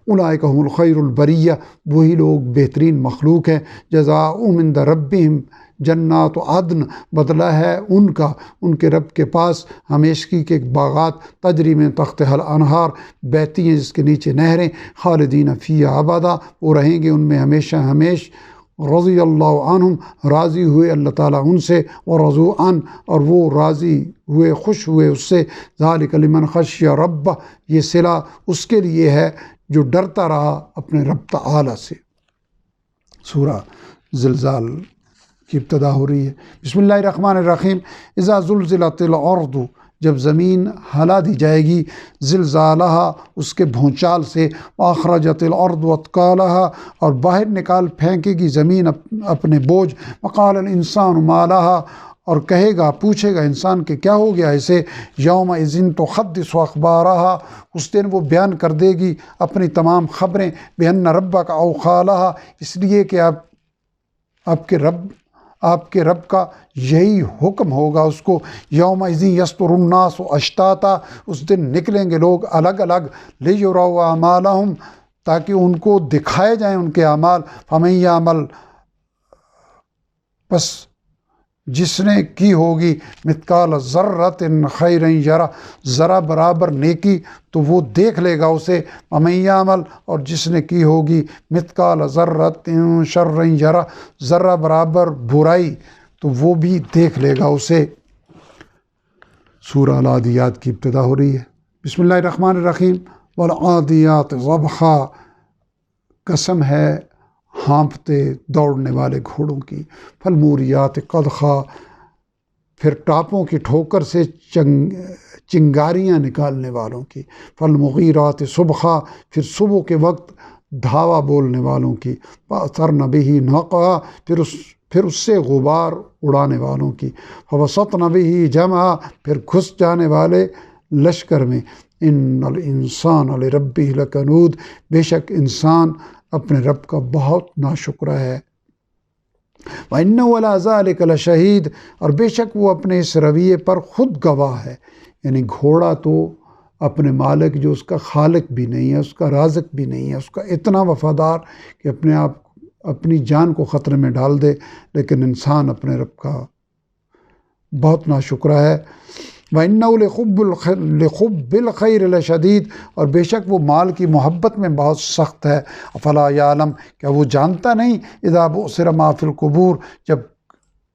اولئک هم الخیر البریہ، وہی لوگ بہترین مخلوق ہیں۔ جزاؤہم عند ربہم جنات عدن، بدلہ ہے ان کا ان کے رب کے پاس ہمیشگی کے باغات، تجری من تحتہا الانہار، بہتی ہیں جس کے نیچے نہریں، خالدین فیہا ابدا، وہ رہیں گے ان میں ہمیشہ ہمیش، رضی اللہ عنہم، راضی ہوئے اللہ تعالیٰ ان سے، ورضوا عنہ، اور وہ راضی ہوئے خوش ہوئے اس سے، ذالک لمن خشی ربہ، یہ صلہ اس کے لیے ہے جو ڈرتا رہا اپنے رب تعالیٰ سے۔ سورہ زلزال کی ابتدا ہو رہی ہے۔ بسم اللہ الرحمن الرحیم، اذا زلزلت الارض، جب زمین ہلا دی جائے گی، زلزالہا، اس کے بھونچال سے، واخرجت الارض اثقالہا، اور باہر نکال پھینکے گی زمین اپنے بوجھ، وقال الانسان ما لہا، اور کہے گا پوچھے گا انسان کہ کیا ہو گیا اسے، یومئذ تحدث اخبارہا، اس دن وہ بیان کر دے گی اپنی تمام خبریں، بان ربک اوحی لہا، اس لیے کہ آپ کے رب کا یہی حکم ہوگا اس کو، یومئذ یصدر الناس اشتاتا، اس دن نکلیں گے لوگ الگ الگ، لیروا اعمالہم، تاکہ ان کو دکھائے جائیں ان کے اعمال، فمن یعمل، پس جس نے کی ہوگی مثقال ذرۃ خیرا یرا، ذرا برابر نیکی تو وہ دیکھ لے گا اسے، ومن یعمل، اور جس نے کی ہوگی مثقال ذرۃ شرا یرا، ذرا برابر برائی تو وہ بھی دیکھ لے گا اسے۔ سورہ العادیات کی ابتدا ہو رہی ہے۔ بسم اللہ الرحمن الرحیم۔ والعادیات ضبحا، قسم ہے ہانپتے دوڑنے والے گھوڑوں کی، فالموریات قدحا، پھر ٹاپوں کی ٹھوکر سے چنگاریاں نکالنے والوں کی، فالمغیرات صبحا، پھر صبح کے وقت دھاوا بولنے والوں کی، فأثرن بہ نقعا، پھر اس سے غبار اڑانے والوں کی، فوسطن بہ جمعا، پھر گھس جانے والے لشکر میں، ان الانسان لربہ لکنود، بے شک انسان اپنے رب کا بہت ناشکر ہے، وَإِنَّهُ عَلَىٰ ذَلِكَ لَشَهِيدٌ، اور بے شک وہ اپنے اس رویے پر خود گواہ ہے۔ یعنی گھوڑا تو اپنے مالک جو اس کا خالق بھی نہیں ہے، اس کا رازق بھی نہیں ہے، اس کا اتنا وفادار کہ اپنی جان کو خطرے میں ڈال دے، لیکن انسان اپنے رب کا بہت ناشکرہ ہے۔ وَإِنَّهُ لِحُبِّ الْخَيْرِ لَشَدِيدٌ، اور بے شک وہ مال کی محبت میں بہت سخت ہے۔ افلا یعلم، کیا وہ جانتا نہیں، اذا بؤثر ما فی القبور،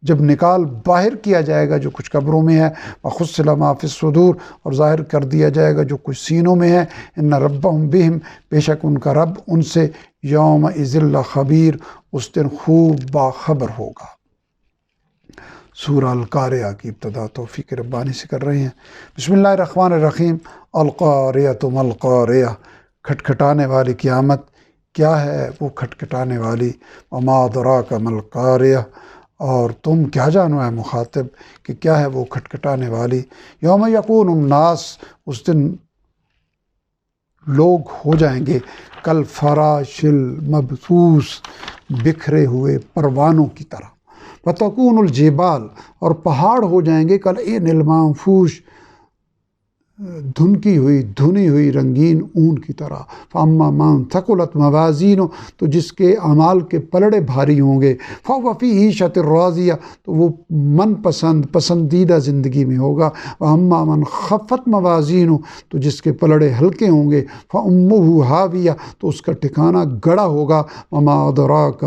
جب نکال باہر کیا جائے گا جو کچھ قبروں میں ہے، وحصل ما فی الصدور، اور ظاہر کر دیا جائے گا جو کچھ سینوں میں ہے، ان ربہم بہم، بے شک ان کا رب ان سے یومئذ لخبیر، اس دن خوب باخبر ہوگا۔ سورہ القاریہ کی ابتدا توفیق ربانی سے کر رہے ہیں۔ بسم اللہ الرحمن الرحیم۔ القاریۃ ما القاریہ، کھٹکھٹانے والی قیامت، کیا ہے وہ کھٹکھٹانے والی؟ وما ادراک ما القاریہ، اور تم کیا جانو ہے مخاطب کہ کیا ہے وہ کھٹکھٹانے والی؟ یوم یکون الناس، اس دن لوگ ہو جائیں گے کالفراش المبثوث، بکھرے ہوئے پروانوں کی طرح، وتکون الجبال، اور پہاڑ ہو جائیں گے کالعہن المنفوش، دھنی ہوئی رنگین اون کی طرح، فاما من ثقلت موازینہ، تو جس کے اعمال کے پلڑے بھاری ہوں گے، فهو فی عیشۃ راضیہ، تو وہ پسندیدہ زندگی میں ہوگا، واما من خفت موازینہ، تو جس کے پلڑے ہلکے ہوں گے، فامہ ہاویہ، تو اس کا ٹھکانہ گڑا ہوگا، وما ادراک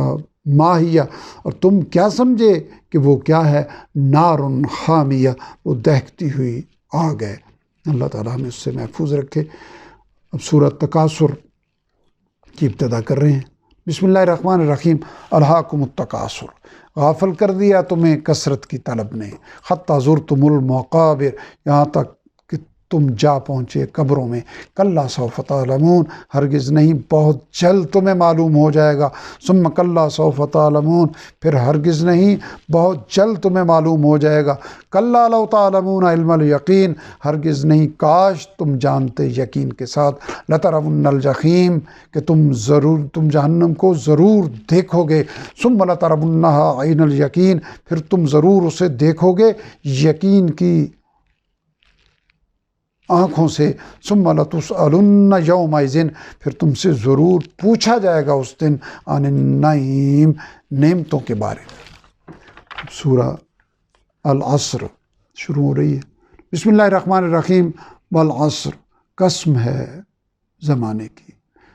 ما ہی، اور تم کیا سمجھے کہ وہ کیا ہے؟ نار حامیہ، وہ دہکتی ہوئی آگ ہے۔ اللہ تعالیٰ ہمیں اس سے محفوظ رکھے۔ اب سورۃ تکاثر کی ابتدا کر رہے ہیں۔ بسم اللہ الرحمن الرحیم۔ الہاکم التکاثر، غافل کر دیا تمہیں کثرت کی طلب نے، حتی زرتم المقابر، یہاں تک کہ تم جا پہنچے قبروں میں، کلا سوف تعلمون، ہرگز نہیں بہت جلد تمہیں معلوم ہو جائے گا، ثم کلا سوف تعلمون، پھر ہرگز نہیں بہت جلد تمہیں معلوم ہو جائے گا، کلا لو تعلمون علم الیقین، ہرگز نہیں کاش تم جانتے یقین کے ساتھ، لترون الجحیم، کہ تم جہنم کو ضرور دیکھو گے، ثم لترونها عین الیقین، پھر تم ضرور اسے دیکھو گے یقین کی آنکھوں سے، ثم لتسألن یومئذ، پھر تم سے ضرور پوچھا جائے گا اس دن عن النعیم، نعمتوں کے بارے میں۔ سورہ العصر شروع ہو رہی ہے۔ بسم اللہ الرحمن الرحیم۔ والعصر، قسم ہے زمانے کی،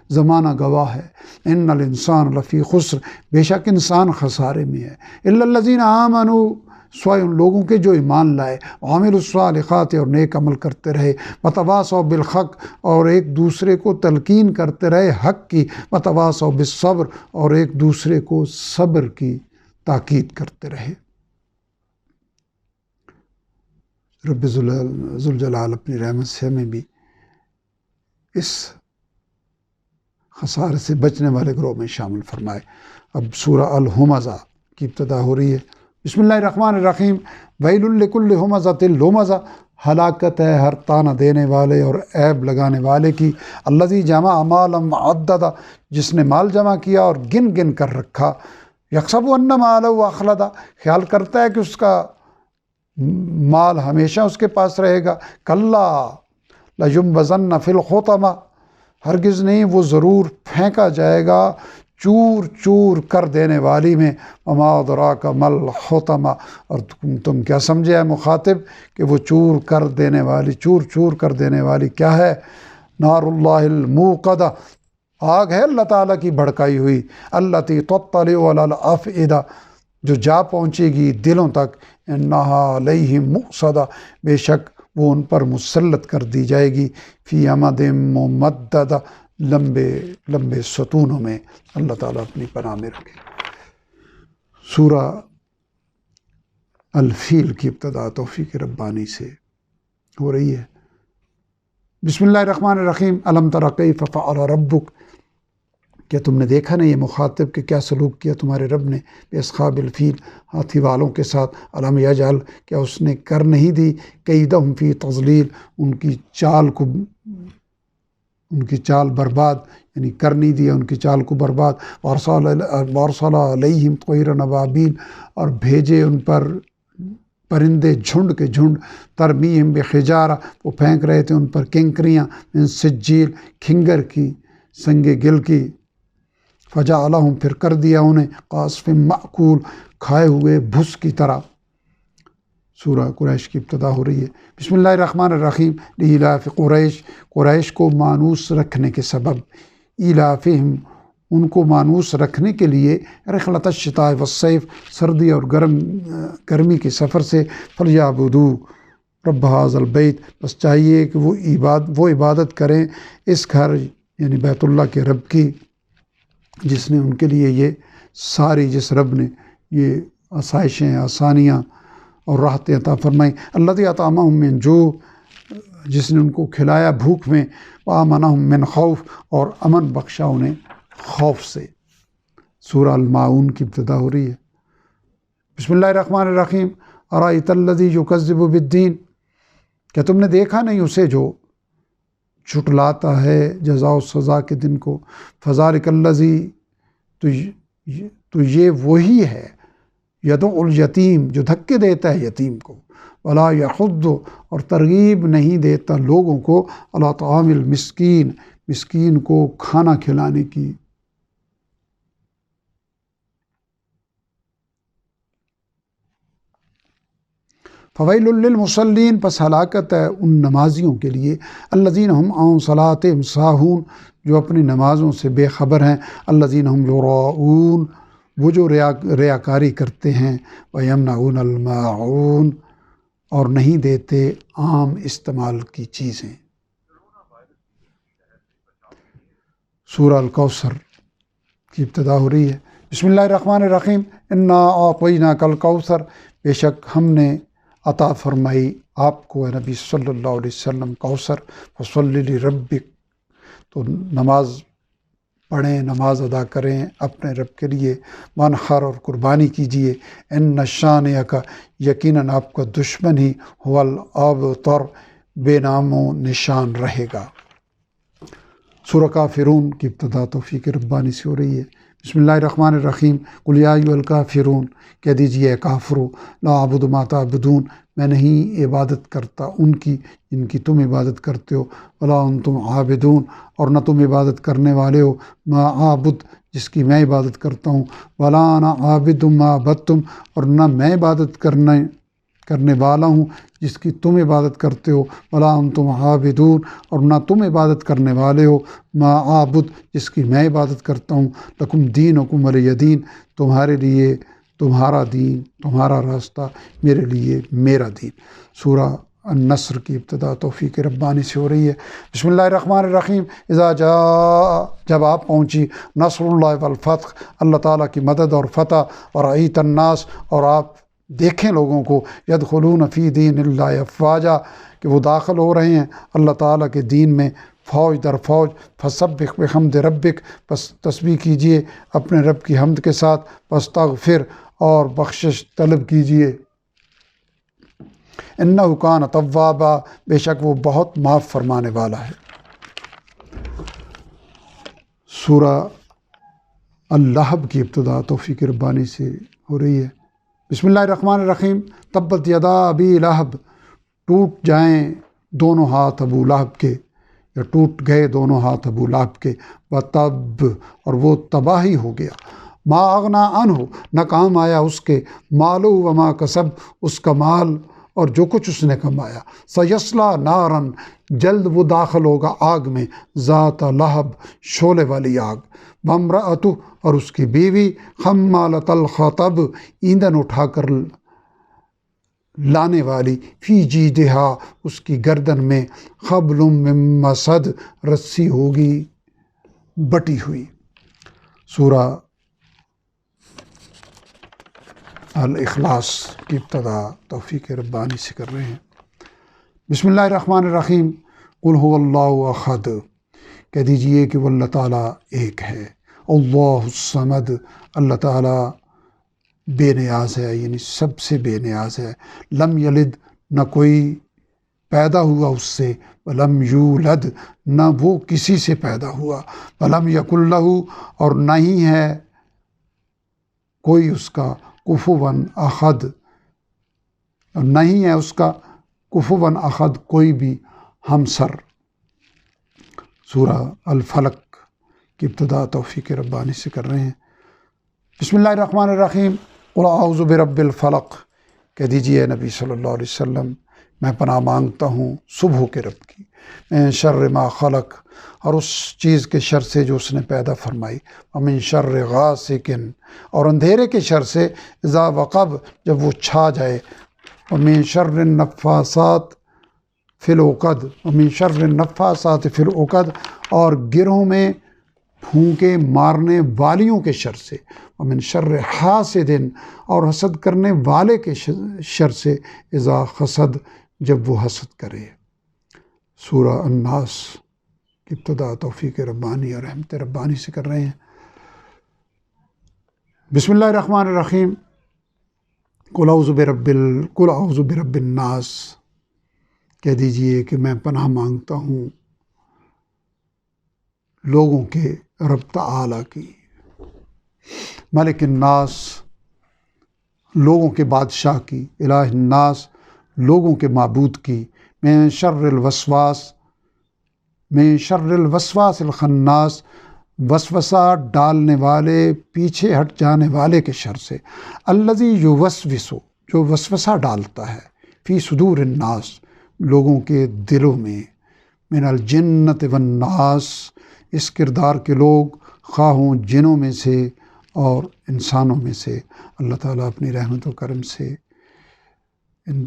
زمانہ گواہ ہے، ان الانسان لفی خسر، بے شک انسان خسارے میں ہے، الا الذین آمنوا، سوائے ان لوگوں کے جو ایمان لائے، وعملوا الصالحات، اور نیک عمل کرتے رہے، وتواصوا بالحق، اور ایک دوسرے کو تلقین کرتے رہے حق کی، وتواصوا بالصبر، اور ایک دوسرے کو صبر کی تاکید کرتے رہے۔ رب ذوالجلال اپنی رحمت سے ہمیں بھی اس خسارے سے بچنے والے گروہ میں شامل فرمائے۔ اب سورہ الہمزہ کی ابتدا ہو رہی ہے۔ بسم اللہ الرحمن الرحیم۔ ویل لکل ہمزۃ لمزہ، ہلاکت ہے ہر تانا دینے والے اور عیب لگانے والے کی، الذی جمع مالا عددا، جس نے مال جمع کیا اور گن گن کر رکھا، یحسب ان مالہ اخلدا، خیال کرتا ہے کہ اس کا مال ہمیشہ اس کے پاس رہے گا، کلا لینبذن فی الحطمہ، ہرگز نہیں وہ ضرور پھینکا جائے گا چور چور کر دینے والی میں، وما ادراک مل حطمہ، اور تم کیا سمجھے ہے مخاطب کہ وہ چور چور کر دینے والی کیا ہے؟ نار اللہ الموقدہ، آگ ہے اللہ تعالیٰ کی بھڑکائی ہوئی، التی تطلع علی الافئدہ، جو جا پہنچے گی دلوں تک، انہا علیہم مؤصدہ، بے شک وہ ان پر مسلط کر دی جائے گی، فی امد ممددہ، لمبے لمبے ستونوں میں۔ اللہ تعالیٰ اپنی پناہ میں رکھے۔ سورہ الفیل کی ابتدا توفیق ربانی سے ہو رہی ہے۔ بسم اللہ الرحمن الرحیم۔ الم تر کیف فعل ربک، کیا تم نے دیکھا نہیں یہ مخاطب کہ کیا سلوک کیا تمہارے رب نے باصحاب الفیل، ہاتھی والوں کے ساتھ، الم یجعل، کیا اس نے کر نہیں دی کیدہم فی تضلیل، ان کی چال برباد، یعنی کر نہیں دیا ان کی چال کو برباد، وارسل علیہم طیرا ابابیل، اور بھیجے ان پر پرندے جھنڈ کے جھنڈ، ترمیہم بحجارہ، وہ پھینک رہے تھے ان پر کنکریاں، من سجیل، کھنگر کی، سنگ گل کی، فجعلہم، پھر کر دیا انہیں، قاصف مأکول، کھائے ہوئے بھس کی طرح۔ سورہ قریش کی ابتدا ہو رہی ہے۔ بسم اللہ الرحمن الرحیم۔ لإلاف قریش کو مانوس رکھنے کے سبب، ایلافہم، ان کو مانوس رکھنے کے لیے، رحلۃ الشتاء والصیف، سردی اور گرمی کے سفر سے، فلیعبدوا رب ھذا البیت، بس چاہیے کہ وہ عبادت کریں اس گھر یعنی بیت اللہ کے رب کی، جس نے ان کے لیے یہ ساری، جس رب نے یہ آسائشیں، آسانیاں اور راحتیں عطا فرمائیں، الذی اطعمہم من جوع، جس نے ان کو کھلایا بھوک میں، وآمنہم من خوف، اور امن بخشا انہیں خوف سے۔ سورہ الماعون کی ابتدا ہو رہی ہے۔ بسم اللہ الرحمن الرحیم۔ ارأیت الذی یکذب بالدین، کیا تم نے دیکھا نہیں اسے جو جھٹلاتا ہے جزا و سزا کے دن کو، فذلک الذی، تو یہ وہی ہے، یدعو الیتیم، جو دھکے دیتا ہے یتیم کو، ولا یحض، اور ترغیب نہیں دیتا لوگوں کو، علی طعام المسکین، مسکین کو کھانا کھلانے کی۔ فویل للمصلین، پس ہلاکت ہے ان نمازیوں کے لیے، الذین ہم عن صلاتہم ساہون، جو اپنی نمازوں سے بے خبر ہیں، الذین ہم یراؤون، وہ جو ریاکاری کرتے ہیں، ویمنعون الماعون، اور نہیں دیتے عام استعمال کی چیزیں۔ سورہ الکوثر کی ابتدا ہو رہی ہے۔ بسم اللہ الرحمن الرحیم۔ انا اعطیناک الکوثر، بے شک ہم نے عطا فرمائی آپ کو اے نبی صلی اللہ علیہ وسلم کوثر، فصلی لربک، تو نماز پڑھیں، نماز ادا کریں اپنے رب کے لیے، وانحر، اور قربانی کیجیے، ان شانئک، یقیناً آپ کا دشمن ہی، هو الابتر، بے نام و نشان رہے گا۔ سورہ کافرون کی ابتدا توفیق ربانی سے ہو رہی ہے۔ بسم اللہ الرحمن الرحیم۔ قل یا ایھا الکافرون، کہہ دیجیے اے کافرو، لا اعبد ما تعبدون، میں نہیں عبادت کرتا ان کی جن کی تم عبادت کرتے ہو، ولا انتم عابدون، اور نہ تم عبادت کرنے والے ہو، ما اعبد، جس کی میں عبادت کرتا ہوں، ولا انا عابد ما عبدتم، اور نہ میں عبادت کرنے والا ہوں جس کی تم عبادت کرتے ہو، ولا انتم عابدون، اور نہ تم عبادت کرنے والے ہو، ما اعبد، جس کی میں عبادت کرتا ہوں، لکم دینکم ولی دین، تمہارے لیے تمہارا دین، تمہارا راستہ، میرے لیے میرا دین۔ سورہ النصر کی ابتدا توفیق ربانی سے ہو رہی ہے۔ بسم اللہ الرحمن الرحیم۔ اذا جاء، جب آپ پہنچی، نصر اللہ والفتح، اللہ تعالیٰ کی مدد اور فتح، ورأیت الناس، اور آپ دیکھیں لوگوں کو، یدخلون فی دین اللہ افواجا، کہ وہ داخل ہو رہے ہیں اللہ تعالیٰ کے دین میں فوج در فوج، فسبح بحمد ربک، پس تسبیح کیجیے اپنے رب کی حمد کے ساتھ، واستغفر، اور بخشش طلب کیجیے، انہ کان توابا، بے شک وہ بہت معاف فرمانے والا ہے۔ سورہ اللہب کی ابتدا توفیق ربانی سے ہو رہی ہے۔ بسم اللہ الرحمن الرحیم۔ تبت یدا ابی لہب، ٹوٹ جائیں دونوں ہاتھ ابو لہب کے، یا ٹوٹ گئے دونوں ہاتھ ابو لہب کے، وتب، اور وہ تباہی ہو گیا، ما اغنا عنہ، نہ کام آیا اس کے، مالو وما کسب، اس کا مال اور جو کچھ اس نے کمایا، سیصلا نارن، جلد وہ داخل ہوگا آگ میں، ذات لہب، شعلے والی آگ، وامرأتہ، اور اس کی بیوی، حمالۃ الحطب، ایندھن اٹھا کر لانے والی، فی جیدہا، اس کی گردن میں، حبل من مسد، رسی ہوگی بٹی ہوئی۔ سورہ الاخلاص کی ابتدا توفیق ربانی سے کر رہے ہیں۔ بسم اللہ الرحمن الرحیم، قل هو اللہ احد، کہہ دیجئے کہ وہ اللہ تعالیٰ ایک ہے، اللہ الصمد، اللہ تعالیٰ بے نیاز ہے، یعنی سب سے بے نیاز ہے، لم یلد، نہ کوئی پیدا ہوا اس سے، ولم یولد، نہ وہ کسی سے پیدا ہوا، ولم یکن لہ، اور نہیں ہے کوئی اس کا، کفوا احد، اور نہیں ہے اس کا کفوا احد، کوئی بھی ہمسر۔ سورہ الفلق کی ابتدا توفیق ربانی سے کر رہے ہیں۔ بسم اللہ الرحمن الرحیم، قل اعوذ برب الفلق، کہہ دیجئے نبی صلی اللہ علیہ وسلم میں پناہ مانگتا ہوں صبح کے رب کی، من شر ما خلق، اور اس چیز کے شر سے جو اس نے پیدا فرمائی، ومن شر غاسق، اور اندھیرے کے شر سے، اذا وقب، جب وہ چھا جائے، ومن شر النفاثات فی العقد، ومن شر النفاثات فی العقد، اور گرہوں میں پھونکے مارنے والیوں کے شر سے، ومن شر حاسد، اور حسد کرنے والے کے شر سے، اذا حسد، جب وہ حسد کرے۔ سورہ الناس کی ابتدا توفیق ربانی اور رحمت ربانی سے کر رہے ہیں۔ بسم اللہ الرحمن الرحیم، قل اعوذ برب الناس، کہہ دیجئے کہ میں پناہ مانگتا ہوں لوگوں کے رب تعالی کی، ملک الناس، لوگوں کے بادشاہ کی، الہ الناس، لوگوں کے معبود کی، من شر الوسواس الخناس، وسوسہ ڈالنے والے، پیچھے ہٹ جانے والے کے شر سے، الذی یوسوس، جو وسوسہ ڈالتا ہے، فی صدور الناس، لوگوں کے دلوں میں، من الجنۃ والناس، اس کردار کے لوگ، خواہ ہوں جنوں میں سے اور انسانوں میں سے۔ اللہ تعالیٰ اپنی رحمت و کرم سے ان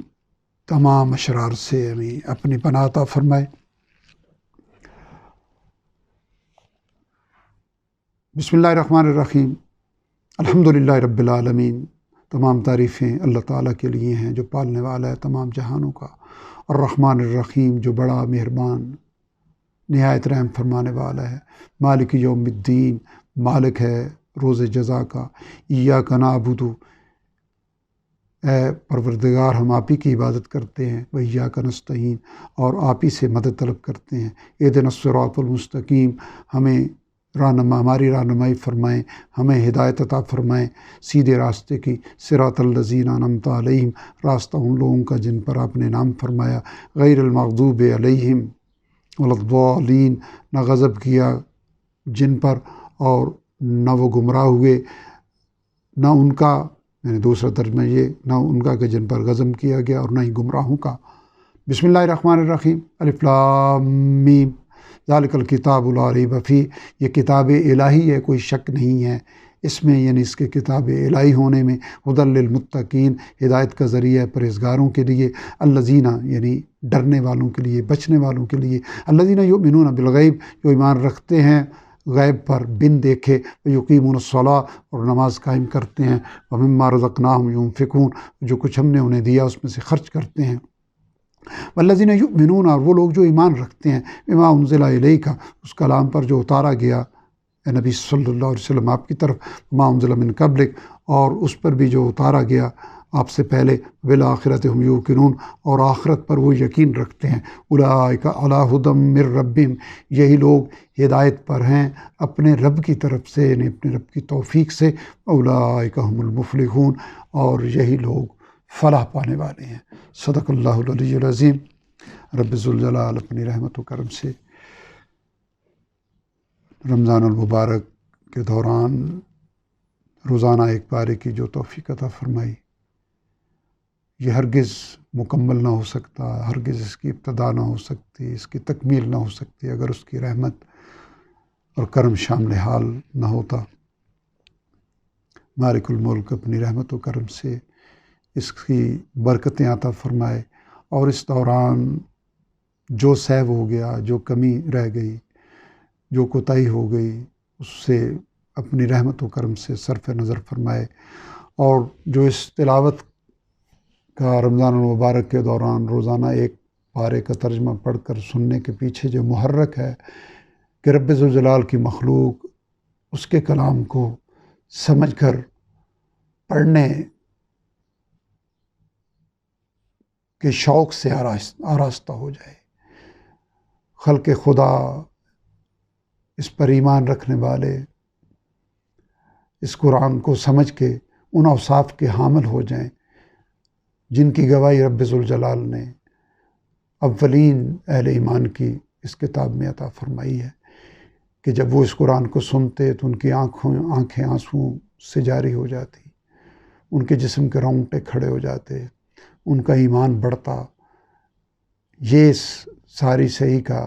تمام اشرار سے ہمیں اپنی پناہ عطا فرمائے۔ بسم اللہ الرحمن الرحیم، الحمدللہ رب العالمین، تمام تعریفیں اللہ تعالیٰ کے لیے ہیں جو پالنے والا ہے تمام جہانوں کا، الرحمن الرحیم، جو بڑا مہربان نہایت رحم فرمانے والا ہے، مالک یوم الدین، مالک ہے روز جزا کا، ایاک نعبد، اے پروردگار ہم آپ ہی کی عبادت کرتے ہیں، وایاک نستعین، اور آپ ہی سے مدد طلب کرتے ہیں، اہدنا الصراط المستقیم، ہمیں ہماری رہنمائی فرمائیں، ہمیں ہدایت عطا فرمائیں سیدھے راستے کی، صراط الذین انعمت علیہم، راستہ ان لوگوں کا جن پر آپ نے نام فرمایا، غیر المغضوب علیہم ولا الضالین، نہ غضب کیا جن پر اور نہ وہ گمراہ ہوئے، نہ ان کا، یعنی دوسرا ترجمہ یہ، نہ ان کا کہ جن پر غضب کیا گیا، اور نہ ہی گمراہوں کا۔ بسم اللہ الرحمن الرحیم، الف لام میم، ذالک الکتاب لا ریب فیہ، یہ کتاب الہی ہے، کوئی شک نہیں ہے اس میں، یعنی اس کے کتاب الہی ہونے میں، ھدی للمتقین، ہدایت کا ذریعہ ہے پرہیزگاروں کے لیے، الذین، یعنی ڈرنے والوں کے لیے، بچنے والوں کے لیے، الذین یؤمنون بالغیب، جو ایمان رکھتے ہیں غیب پر بن دیکھے، یقیمون الصلاۃ، اور نماز قائم کرتے ہیں، ومما رزقناہم ینفقون، جو کچھ ہم نے انہیں دیا اس میں سے خرچ کرتے ہیں، والذین یؤمنون، اور وہ لوگ جو ایمان رکھتے ہیں، بما انزل الیک، اس کلام پر جو اتارا گیا اے نبی صلی اللہ علیہ وسلم آپ کی طرف، ما انزل من قبلک، اور اس پر بھی جو اتارا گیا آپ سے پہلے، بالآخرۃ ہم یوقنون، اور آخرت پر وہ یقین رکھتے ہیں، اولئک علی ھدی من ربہم، یہی لوگ ہدایت پر ہیں اپنے رب کی طرف سے، یعنی اپنے رب کی توفیق سے، اولئک هم المفلحون، اور یہی لوگ فلاح پانے والے ہیں۔ صدق اللہ العلی العظیم۔ رب ذوالجلال اپنی رحمت و کرم سے رمضان المبارک کے دوران روزانہ ایک پارے کی جو توفیق عطا فرمائی، یہ ہرگز مکمل نہ ہو سکتا، ہرگز اس کی ابتدا نہ ہو سکتی، اس کی تکمیل نہ ہو سکتی اگر اس کی رحمت اور کرم شامل حال نہ ہوتا۔ مالک الملک اپنی رحمت و کرم سے اس کی برکتیں عطا فرمائے، اور اس دوران جو سہو ہو گیا، جو کمی رہ گئی، جو کوتاہی ہو گئی، اس سے اپنی رحمت و کرم سے صرف نظر فرمائے، اور جو اس تلاوت کا رمضان المبارک کے دوران روزانہ ایک پارے کا ترجمہ پڑھ کر سننے کے پیچھے جو محرک ہے کہ رب ذوالجلال کی مخلوق اس کے کلام کو سمجھ کر پڑھنے کے شوق سے آراستہ ہو جائے، خلق خدا اس پر ایمان رکھنے والے اس قرآن کو سمجھ کے ان اوصاف کے حامل ہو جائیں جن کی گواہی رب ذوالجلال نے اولین اہل ایمان کی اس کتاب میں عطا فرمائی ہے کہ جب وہ اس قرآن کو سنتے تو ان کی آنکھیں آنسوں سے جاری ہو جاتی، ان کے جسم کے رونگٹے کھڑے ہو جاتے، ان کا ایمان بڑھتا۔ یہ ساری صحیح کا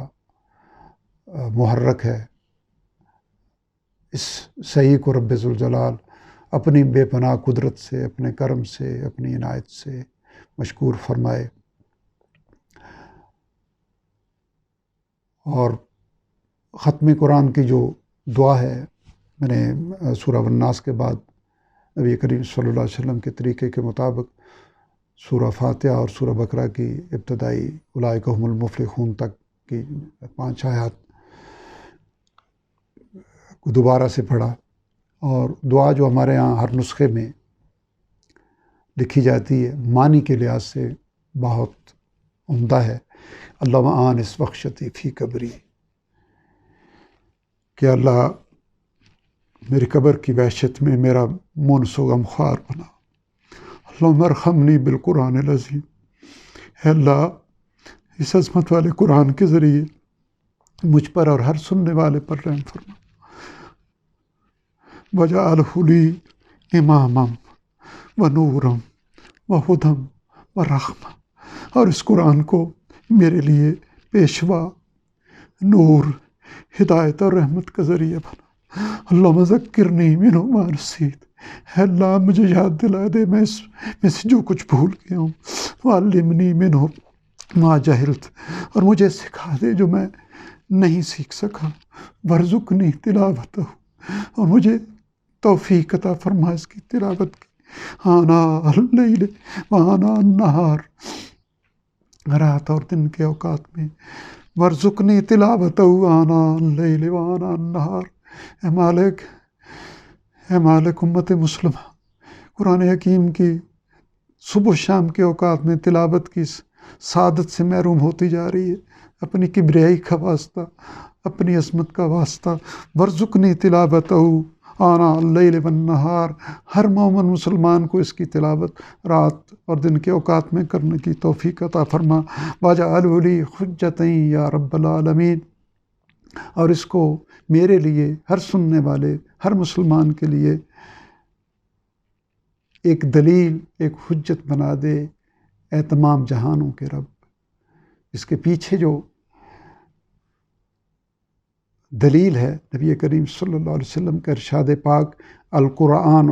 محرک ہے۔ اس صحیح کو رب ذوالجلال اپنی بے پناہ قدرت سے، اپنے کرم سے، اپنی عنایت سے مشکور فرمائے۔ اور ختم قرآن کی جو دعا ہے، میں نے سورہ الناس کے بعد نبی کریم صلی اللہ علیہ وسلم کے طریقے کے مطابق سورہ فاتحہ اور سورہ بقرہ کی ابتدائی اولئک هم المفلحون تک کی 5 آیات کو دوبارہ سے پڑھا، اور دعا جو ہمارے ہاں ہر نسخے میں لکھی جاتی ہے معنی کے لحاظ سے بہت عمدہ ہے۔ اللہم آنس وخشتی فی قبری، کہ اللہ میری قبر کی وحشت میں میرا مونس و غمخوار بنا۔ اللہم ارحمنی بالقرآن العظیم، اے اللہ اس عظمت والے قرآن کے ذریعے مجھ پر اور ہر سننے والے پر رحم فرما۔ وجعلہ لی اماما و نورا و ہدی و رحمہ، اور اس قرآن کو میرے لیے پیشوا، نور، ہدایت اور رحمت کا ذریعہ بنا۔ اللہم ذکرنی منہ ما نسیت، اے اللہ مجھے یاد دلا دے میں اس میں سے جو کچھ بھول گیا ہوں۔ وعلمنی منہ ما جہلت، اور مجھے سکھا دے جو میں نہیں سیکھ سکا۔ وارزقنی تلاوتہ، اور مجھے توفیق عطا فرما اس کی تلاوت کی۔ آناء اللیل و آناء النہار، رات اور دن کے اوقات میں۔ وارزقنی تلاوتہ آناء اللیل و آناء النہار، اے مالک امت مسلمہ، قرآن حکیم کی صبح و شام کے اوقات میں تلاوت کی سعادت سے محروم ہوتی جا رہی ہے، اپنی کبریائی کا واسطہ، اپنی عظمت کا واسطہ۔ وارزقنی تلاوتہ آناء اللیل والنہار، ہر مومن مسلمان کو اس کی تلاوت رات اور دن کے اوقات میں کرنے کی توفیق عطا فرما۔ واجعلہ لی حجۃ یا رب العالمین، اور اس کو میرے لیے، ہر سننے والے، ہر مسلمان کے لیے ایک دلیل، ایک حجت بنا دے، اے تمام جہانوں کے رب۔ اس کے پیچھے جو دلیل ہے نبی کریم صلی اللہ علیہ وسلم کا ارشاد پاک، القرآن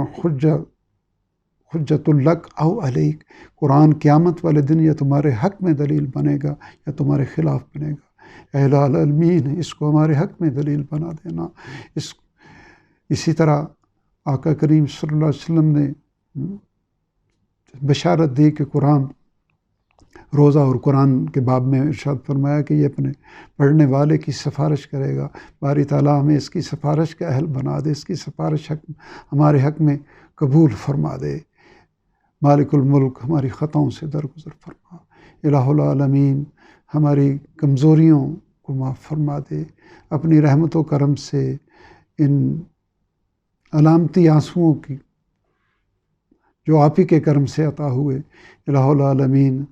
حجت لک او علیک، قرآن قیامت والے دن یا تمہارے حق میں دلیل بنے گا یا تمہارے خلاف بنے گا۔ اے العالمین اس کو ہمارے حق میں دلیل بنا دینا۔ اسی طرح آقا کریم صلی اللہ علیہ وسلم نے بشارت دی کہ قرآن روزہ اور قرآن کے باب میں ارشاد فرمایا کہ یہ اپنے پڑھنے والے کی سفارش کرے گا۔ باری تعالیٰ ہمیں اس کی سفارش کا اہل بنا دے، اس کی سفارش ہمارے حق میں قبول فرما دے۔ مالک الملک ہماری خطاؤں سے درگزر فرما۔ الہ العالمین ہماری کمزوریوں کو معاف فرما دے، اپنی رحمت و کرم سے ان علامتی آنسوؤں کی جو آپ ہی کے کرم سے عطا ہوئے، الہ العالمین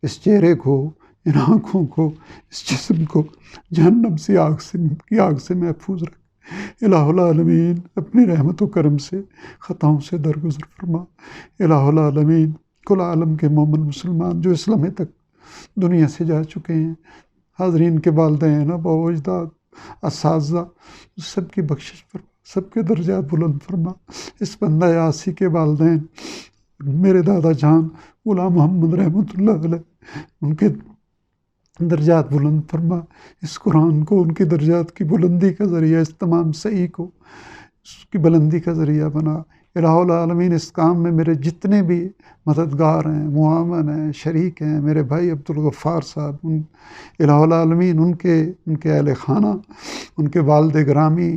اس چہرے کو، ان آنکھوں کو، اس جسم کو جہنم کی آگ سے محفوظ رکھ۔ الہ العالمین اپنی رحمت و کرم سے خطاؤں سے درگزر فرما۔ الہ العالمین کل عالم کے مومن مسلمان جو اس لمحے تک دنیا سے جا چکے ہیں، حاضرین کے والدین، آباء و اجداد، اساتذہ، سب کی بخشش فرما، سب کے درجات بلند فرما۔ اس بندہ عاصی کے والدین میرے دادا جان غلام محمد رحمۃ اللہ علیہ، ان کے درجات بلند فرما۔ اس قرآن کو ان کی درجات کی بلندی کا ذریعہ، اس تمام صحیح کو اس کی بلندی کا ذریعہ بنا۔ الہ العالمین اس کام میں میرے جتنے بھی مددگار ہیں، معاون ہیں، شریک ہیں، میرے بھائی عبدالغفار صاحب، الہ العالمین ان کے اہل خانہ، ان کے والد گرامی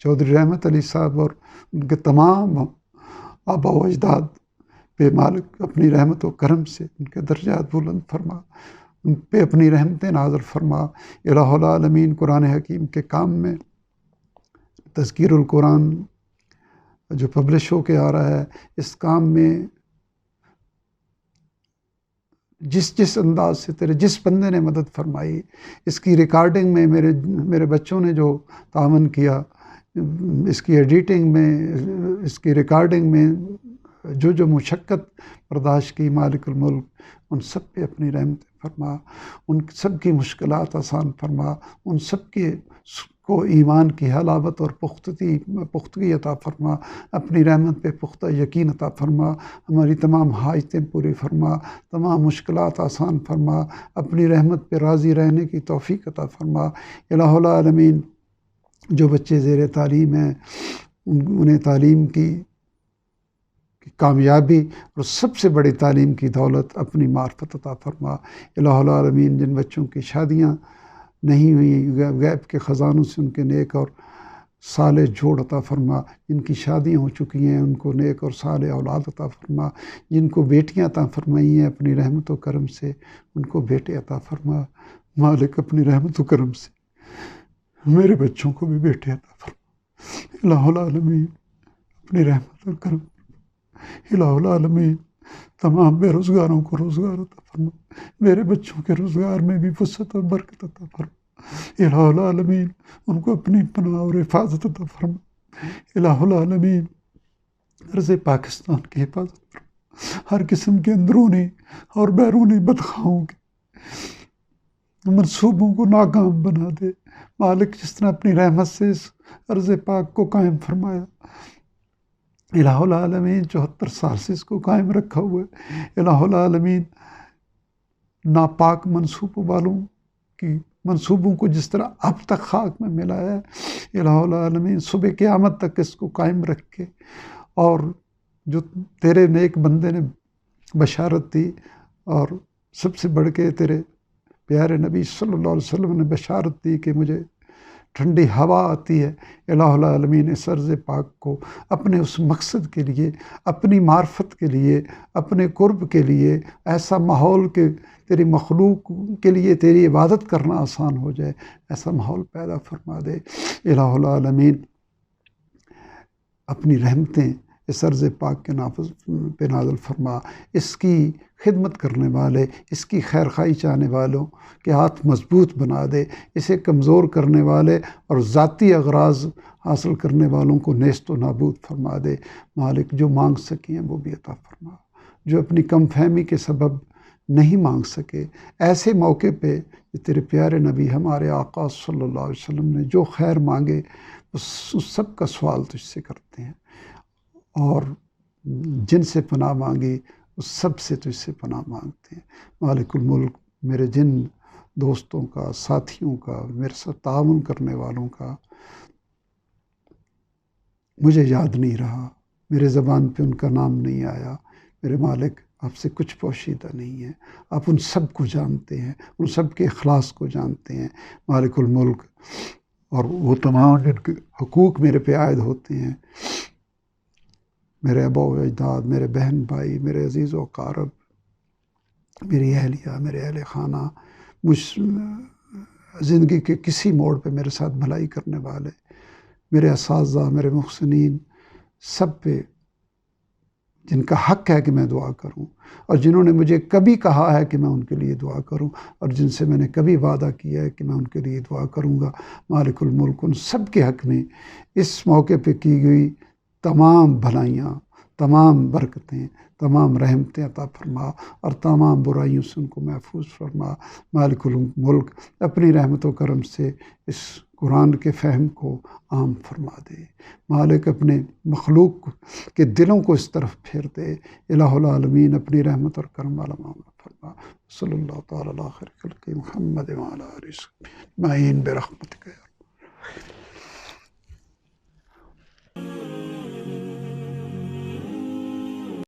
چودھری رحمت علی صاحب اور ان کے تمام آباء و اجداد پہ مالک اپنی رحمت و کرم سے ان کے درجات بلند فرما، ان پہ اپنی رحمتیں نازل فرما۔ الہ العالمین قرآن حکیم کے کام میں تذکیر القرآن جو پبلش ہو کے آ رہا ہے، اس کام میں جس انداز سے تیرے جس بندے نے مدد فرمائی، اس کی ریکارڈنگ میں میرے بچوں نے جو تعاون کیا، اس کی ایڈیٹنگ میں، اس کی ریکارڈنگ میں جو مشقت برداشت کی، مالک الملک ان سب پہ اپنی رحمت فرما، ان سب کی مشکلات آسان فرما، ان سب کو ایمان کی حلاوت اور پختگی عطا فرما، اپنی رحمت پہ پختہ یقین عطا فرما، ہماری تمام حاجتیں پوری فرما، تمام مشکلات آسان فرما، اپنی رحمت پہ راضی رہنے کی توفیق عطا فرما۔ الہ العالمین جو بچے زیر تعلیم ہیں، انہیں تعلیم کی کامیابی اور سب سے بڑی تعلیم کی دولت اپنی معرفت عطا فرما۔ الہ العالمین جن بچوں کی شادیاں نہیں ہوئی، غیب کے خزانوں سے ان کے نیک اور صالح جوڑ عطا فرما، جن کی شادیاں ہو چکی ہیں ان کو نیک اور صالح اولاد عطا فرما، جن کو بیٹیاں عطا فرمائی ہیں اپنی رحمت و کرم سے ان کو بیٹے عطا فرما۔ مالک اپنی رحمت و کرم سے میرے بچوں کو بھی بیٹے عطا فرما۔ الہ العالمین اپنی رحمت و کرم، الہ العالمین تمام بے روزگاروں کو روزگار عطا فرما، میرے بچوں کے روزگار میں بھی وسعت اور برکت عطا فرما۔ الہ العالمین ان کو اپنی پناہ اور حفاظت عطا فرما۔ الہ العالمین عرض پاکستان کی حفاظت فرما، ہر قسم کے اندرونی اور بیرونی بدخواہوں کے منصوبوں کو ناکام بنا دے۔ مالک جس نے اپنی رحمت سے اس عرض پاک کو قائم فرمایا، الہ العالمین 74 سال سے اس کو قائم رکھا ہوا ہے، الہ العالمین ناپاک منصوبوں والوں کی منصوبوں کو جس طرح اب تک خاک میں ملایا ہے، الہ العالمین صبح قیامت تک اس کو قائم رکھ کے، اور جو تیرے نیک بندے نے بشارت دی اور سب سے بڑھ کے تیرے پیارے نبی صلی اللہ علیہ وسلم نے بشارت دی کہ مجھے ٹھنڈی ہوا آتی ہے، الہ العالمین اس عرض پاک کو اپنے اس مقصد کے لیے، اپنی معرفت کے لیے، اپنے قرب کے لیے ایسا ماحول کہ تیری مخلوق کے لیے تیری عبادت کرنا آسان ہو جائے، ایسا ماحول پیدا فرما دے۔ الہ العالمین اپنی رحمتیں اس عرض پاک کے نافذ پہ نازل فرما، اس کی خدمت کرنے والے، اس کی خیر خواہی چاہنے والوں کے ہاتھ مضبوط بنا دے، اسے کمزور کرنے والے اور ذاتی اغراض حاصل کرنے والوں کو نیست و نابود فرما دے۔ مالک جو مانگ سکیں وہ بھی عطا فرما، جو اپنی کم فہمی کے سبب نہیں مانگ سکے، ایسے موقع پہ تیرے پیارے نبی ہمارے آقا صلی اللہ علیہ وسلم نے جو خیر مانگے اس سب کا سوال تجھ سے کرتے ہیں، اور جن سے پناہ مانگی اس سب سے تجھ سے پناہ مانگتے ہیں۔ مالک الملک میرے جن دوستوں کا، ساتھیوں کا، میرے ساتھ تعاون کرنے والوں کا مجھے یاد نہیں رہا، میرے زبان پہ ان کا نام نہیں آیا، میرے مالک آپ سے کچھ پوشیدہ نہیں ہے، آپ ان سب کو جانتے ہیں، ان سب کے اخلاص کو جانتے ہیں مالک الملک، اور وہ تمام جن کے حقوق میرے پہ عائد ہوتے ہیں، میرے آباء و اجداد، میرے بہن بھائی، میرے عزیز و اقارب، میری اہلیہ، میرے اہل خانہ، مجھ زندگی کے کسی موڑ پہ میرے ساتھ بھلائی کرنے والے، میرے اساتذہ، میرے محسنین، سب پہ جن کا حق ہے کہ میں دعا کروں، اور جنہوں نے مجھے کبھی کہا ہے کہ میں ان کے لیے دعا کروں، اور جن سے میں نے کبھی وعدہ کیا ہے کہ میں ان کے لیے دعا کروں گا۔ مالک الملک ان سب کے حق میں اس موقع پہ کی گئی تمام بھلائیاں، تمام برکتیں، تمام رحمتیں عطا فرما، اور تمام برائیوں سے ان کو محفوظ فرما۔ مالک الملک اپنی رحمت و کرم سے اس قرآن کے فہم کو عام فرما دے۔ مالک اپنے مخلوق کے دلوں کو اس طرف پھیر دے۔ الہ العالمین اپنی رحمت اور کرم والا معاملہ فرما۔ صلی اللہ تعالیٰ علی خیر خلقہ محمد وعلی آلہ وصحبہ اجمعین برحمتک۔